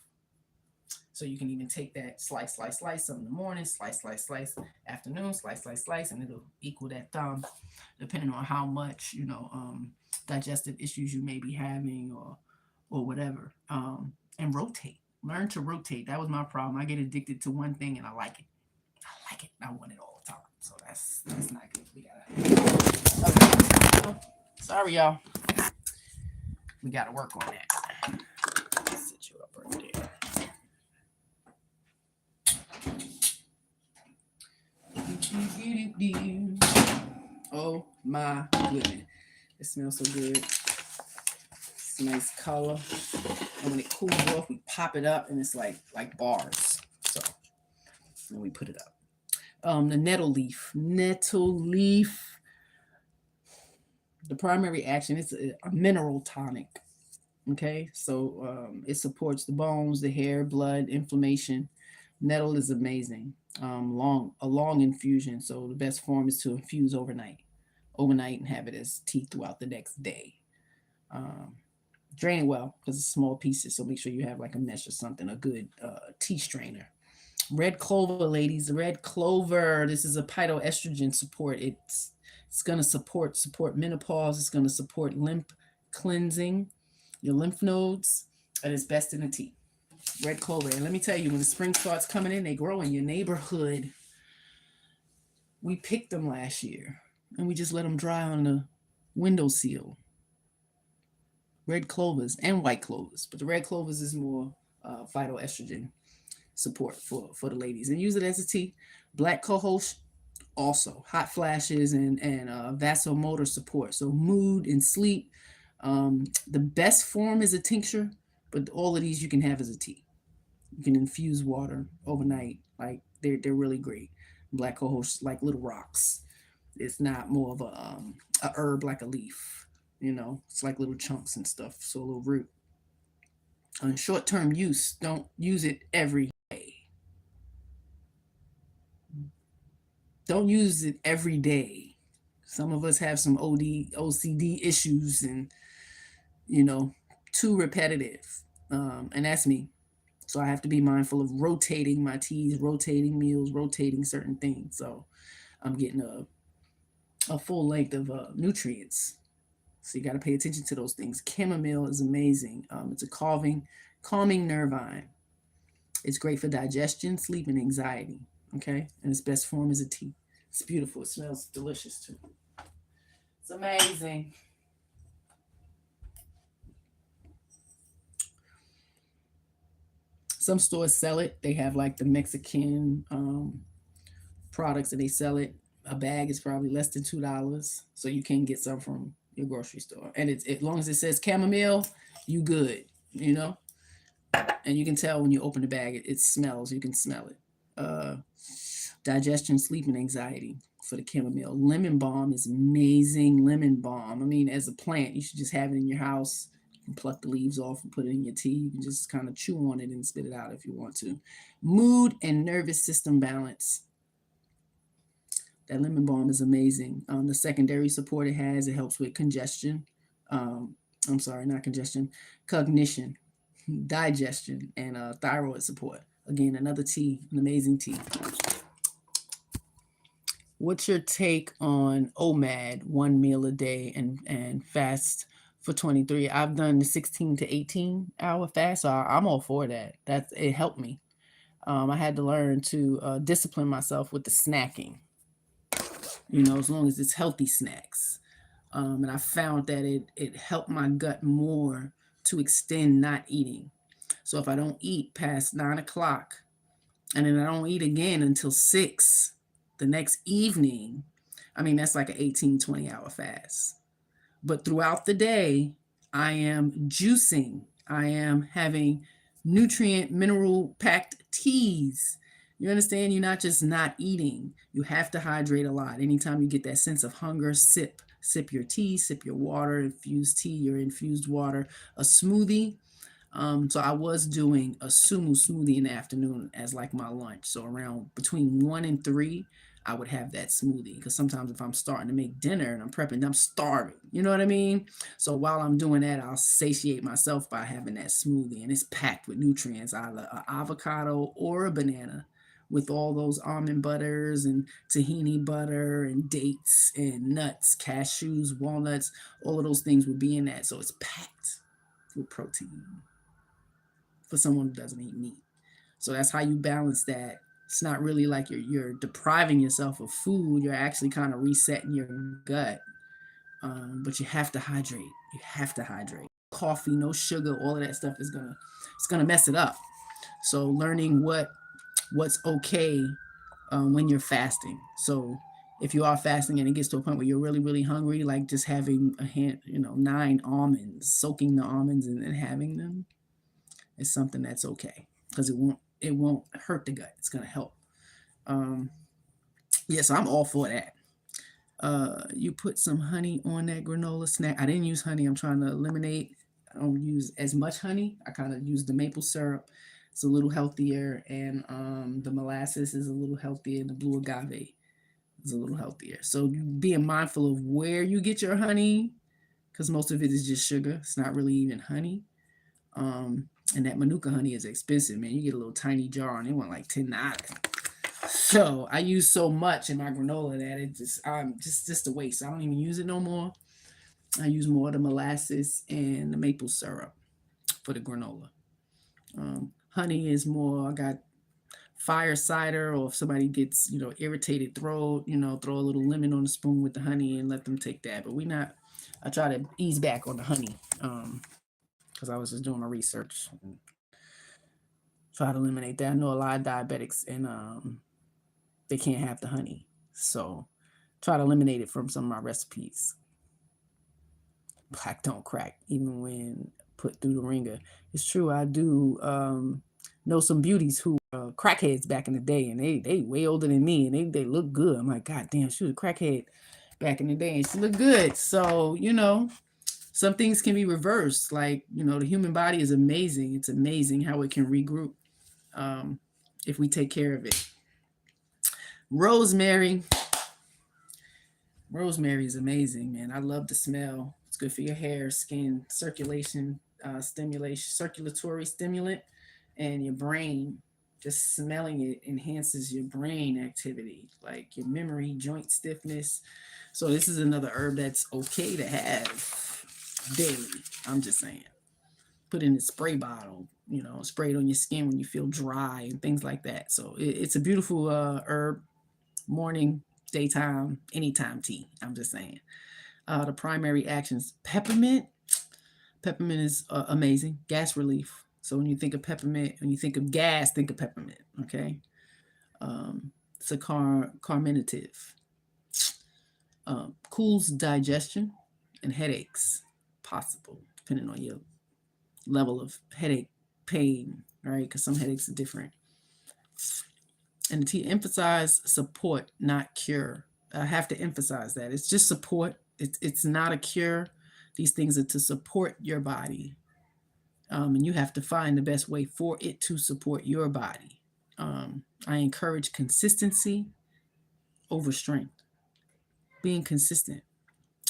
So you can even take that slice some in the morning, slice, afternoon, slice, and it'll equal that thumb, depending on how much digestive issues you may be having or whatever. And rotate. Learn to rotate. That was my problem. I get addicted to one thing and I like it. I want it all the time. So that's not good. We gotta. Okay. Sorry, y'all. We gotta work on that. Let's set you up right there. Oh my goodness. It smells so good. It's a nice color. And when it cools off, we pop it up and it's like bars. So then we put it up. The nettle leaf. The primary action is a mineral tonic. Okay, so it supports the bones, the hair, blood, inflammation. Nettle is amazing. A long infusion. So the best form is to infuse overnight, and have it as tea throughout the next day. Drain it well because it's small pieces. So make sure you have like a mesh or something, a good tea strainer. Red clover, ladies. The red clover. This is a phytoestrogen support. It's gonna support menopause. It's gonna support lymph cleansing, your lymph nodes, and it's best in a tea. Red clover. And let me tell you, when the spring starts coming in, they grow in your neighborhood. We picked them last year, and we just let them dry on the windowsill. Red clovers and white clovers, but the red clovers is more phytoestrogen support for the ladies, and use it as a tea. Black cohosh, also hot flashes and vasomotor support, so mood and sleep. The best form is a tincture, but all of these you can have as a tea. You can infuse water overnight. Like they're really great. Black cohosh like little rocks. It's not more of a herb like a leaf. It's like little chunks and stuff. So a little root. On short-term use, don't use it every day. Don't use it every day. Some of us have some OCD issues and, too repetitive. And that's me. So I have to be mindful of rotating my teas, rotating meals, rotating certain things. So I'm getting a full length of nutrients. So you got to pay attention to those things. Chamomile is amazing. It's a calming nervine. It's great for digestion, sleep, and anxiety. Okay, and its best form is a tea. It's beautiful. It smells delicious too. It's amazing. Some stores sell it. They have like the Mexican products that they sell it. A bag is probably less than $2, so you can get some from your grocery store. And it's as long as it says chamomile, you good, you know? And you can tell when you open the bag, it smells. You can smell it. Digestion, sleep, and anxiety for the chamomile. Lemon balm is amazing. Lemon balm. I mean, as a plant, you should just have it in your house. You can pluck the leaves off and put it in your tea. You can just kind of chew on it and spit it out if you want to. Mood and nervous system balance. That lemon balm is amazing. The secondary support it has, it helps with congestion. I'm sorry, not congestion, cognition, digestion, and thyroid support. Again, another tea, an amazing tea. What's your take on OMAD, 1 meal a day and fast for 23? I've done the 16 to 18 hour fast, so I'm all for that. It helped me. I had to learn to discipline myself with the snacking, as long as it's healthy snacks. And I found that it helped my gut more to extend not eating. So if I don't eat past 9 o'clock and then I don't eat again until 6 the next evening, I mean, that's like an 18, 20 hour fast. But throughout the day, I am juicing. I am having nutrient, mineral packed teas. You understand? You're not just not eating. You have to hydrate a lot. Anytime you get that sense of hunger, sip your tea, sip your water, infused tea, your infused water, a smoothie. So I was doing a sumu smoothie in the afternoon as like my lunch. So around between 1 and 3, I would have that smoothie, because sometimes if I'm starting to make dinner and I'm prepping, I'm starving. You know what I mean? So while I'm doing that, I'll satiate myself by having that smoothie, and it's packed with nutrients, either an avocado or a banana, with all those almond butters and tahini butter and dates and nuts, cashews, walnuts, all of those things would be in that. So it's packed with protein for someone who doesn't eat meat. So that's how you balance that. It's not really like you're depriving yourself of food. You're actually kind of resetting your gut. But you have to hydrate. You have to hydrate. Coffee, no sugar, all of that stuff it's gonna mess it up. So learning what's okay when you're fasting. So if you are fasting and it gets to a point where you're really, really hungry, like just having 9 almonds, soaking the almonds and then having them, is something that's okay, because it won't hurt the gut. It's gonna help. So I'm all for that. You put some honey on that granola snack. I didn't use honey. I'm trying to eliminate. I don't use as much honey. I kind of use the maple syrup. It's a little healthier, and the molasses is a little healthier, and the blue agave is a little healthier. So being mindful of where you get your honey, because most of it is just sugar. It's not really even honey. And that Manuka honey is expensive, man. You get a little tiny jar and it went like $10. So I use so much in my granola that it just a waste. I don't even use it no more. I use more of the molasses and the maple syrup for the granola. Honey is more, I got fire cider, or if somebody gets, irritated throat, throw a little lemon on the spoon with the honey and let them take that. But I try to ease back on the honey, because I was just doing my research and try to eliminate that. I know a lot of diabetics, and they can't have the honey, so try to eliminate it from some of my recipes. Black don't crack, even when put through the ringer. It's true. I do know some beauties who crackheads back in the day, and they way older than me, and they look good. I'm like, God damn, she was a crackhead back in the day, and she looked good. So some things can be reversed. Like, the human body is amazing. It's amazing how it can regroup if we take care of it. Rosemary. Rosemary is amazing, man. I love the smell. It's good for your hair, skin, circulation, stimulation, circulatory stimulant, and your brain. Just smelling it enhances your brain activity, like your memory, joint stiffness. So this is another herb that's okay to have daily. I'm just saying. Put in a spray bottle, spray it on your skin when you feel dry and things like that. So it's a beautiful herb. Morning, daytime, anytime tea. I'm just saying. The primary actions: peppermint. Peppermint is amazing. Gas relief. So when you think of peppermint, when you think of gas, think of peppermint. Okay. It's a carminative. Cools digestion. and headaches possible, depending on your level of headache pain, right? Because some headaches are different. And to emphasize support, not cure. I have to emphasize that. It's just support. It's not a cure. These things are to support your body. And you have to find the best way for it to support your body. I encourage consistency over strength, being consistent.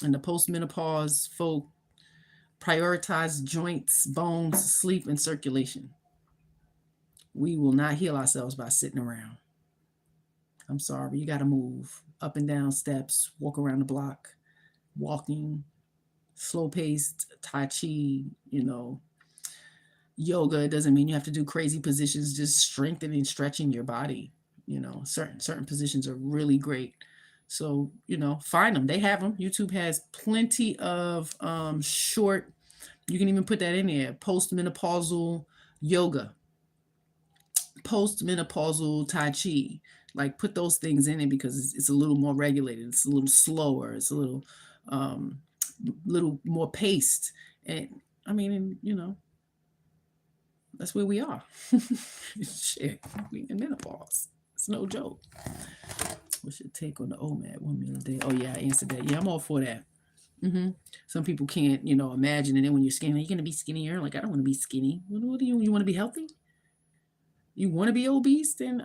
And the postmenopause folk prioritize joints, bones, sleep, and circulation. We will not heal ourselves by sitting around. I'm sorry, you got to move up and down steps, walk around the block, walking, slow paced, Tai Chi, yoga. It doesn't mean you have to do crazy positions, just strengthening, stretching your body. Certain positions are really great. So, find them. They have them. YouTube has plenty of short, you can even put that in there, postmenopausal yoga, postmenopausal Tai Chi. Like, put those things in it because it's a little more regulated. It's a little slower. It's a little more paced. And I mean, that's where we are. Shit, we in menopause. It's no joke. What's your take on the OMAD 1 meal a day? Oh yeah, I answered that. Yeah, I'm all for that. Some people can't, imagine. And then when you're skinny, you're gonna be skinnier. Like, I don't want to be skinny. What do you want to be healthy? You want to be obese? Then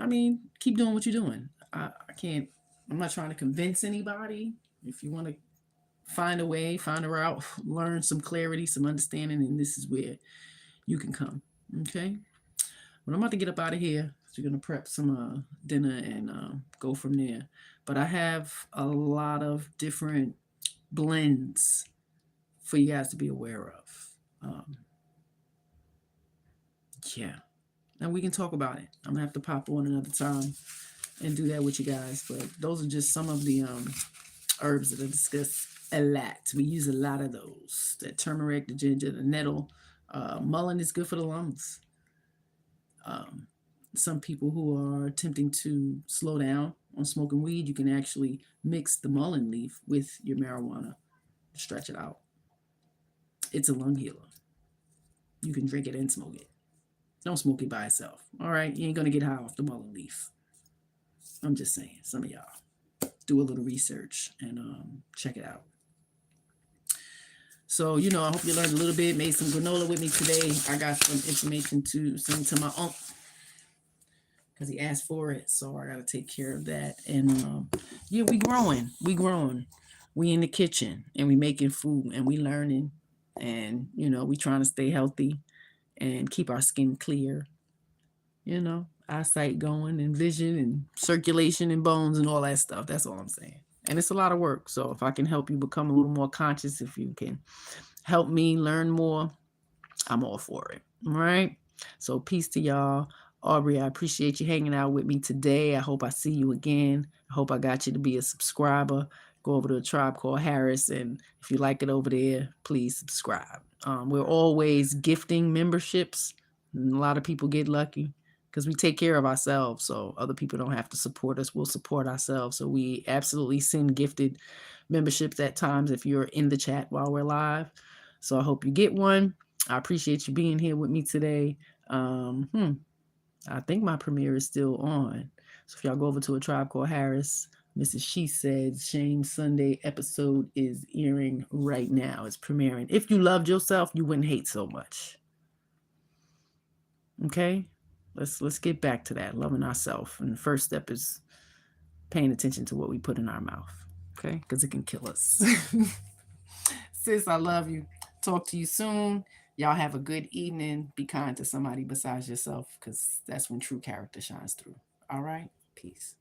keep doing what you're doing. I can't. I'm not trying to convince anybody. If you want to find a way, find a route, learn some clarity, some understanding, and this is where you can come. Okay. But I'm about to get up out of here. So we're gonna prep some dinner and go from there. But I have a lot of different blends for you guys to be aware of. Yeah, and we can talk about it. I'm gonna have to pop on another time and do that with you guys. But those are just some of the herbs that I discuss a lot. We use a lot of those. The turmeric, the ginger, the nettle. Mullein is good for the lungs. Some people who are attempting to slow down on smoking weed, you can actually mix the mullein leaf with your marijuana to stretch it out. It's a lung healer. You can drink it and smoke it. Don't smoke it by itself. All right, you ain't gonna get high off the mullein leaf. I'm just saying. Some of y'all do a little research and check it out. So, I hope you learned a little bit, made some granola with me today. I got some information to send to my uncle because he asked for it. So I got to take care of that. And yeah, we growing. We in the kitchen and we making food and we learning. And, we trying to stay healthy and keep our skin clear. Eyesight going and vision and circulation and bones and all that stuff. That's all I'm saying. And it's a lot of work. So if I can help you become a little more conscious, if you can help me learn more, I'm all for it. All right. So peace to y'all. Aubrey, I appreciate you hanging out with me today. I hope I see you again. I hope I got you to be a subscriber. Go over to a Tribe Called Harris. And if you like it over there, please subscribe. We're always gifting memberships. And a lot of people get lucky because we take care of ourselves. So other people don't have to support us. We'll support ourselves. So we absolutely send gifted memberships at times if you're in the chat while we're live. So I hope you get one. I appreciate you being here with me today. I think my premiere is still on. So if y'all go over to A Tribe Called Harris, Mrs. She Said Shame Sunday episode is airing right now. It's premiering. If you loved yourself, you wouldn't hate so much. Okay? Let's get back to that, loving ourselves. And the first step is paying attention to what we put in our mouth. Okay? Because it can kill us. Sis, I love you. Talk to you soon. Y'all have a good evening. Be kind to somebody besides yourself because that's when true character shines through. All right? Peace.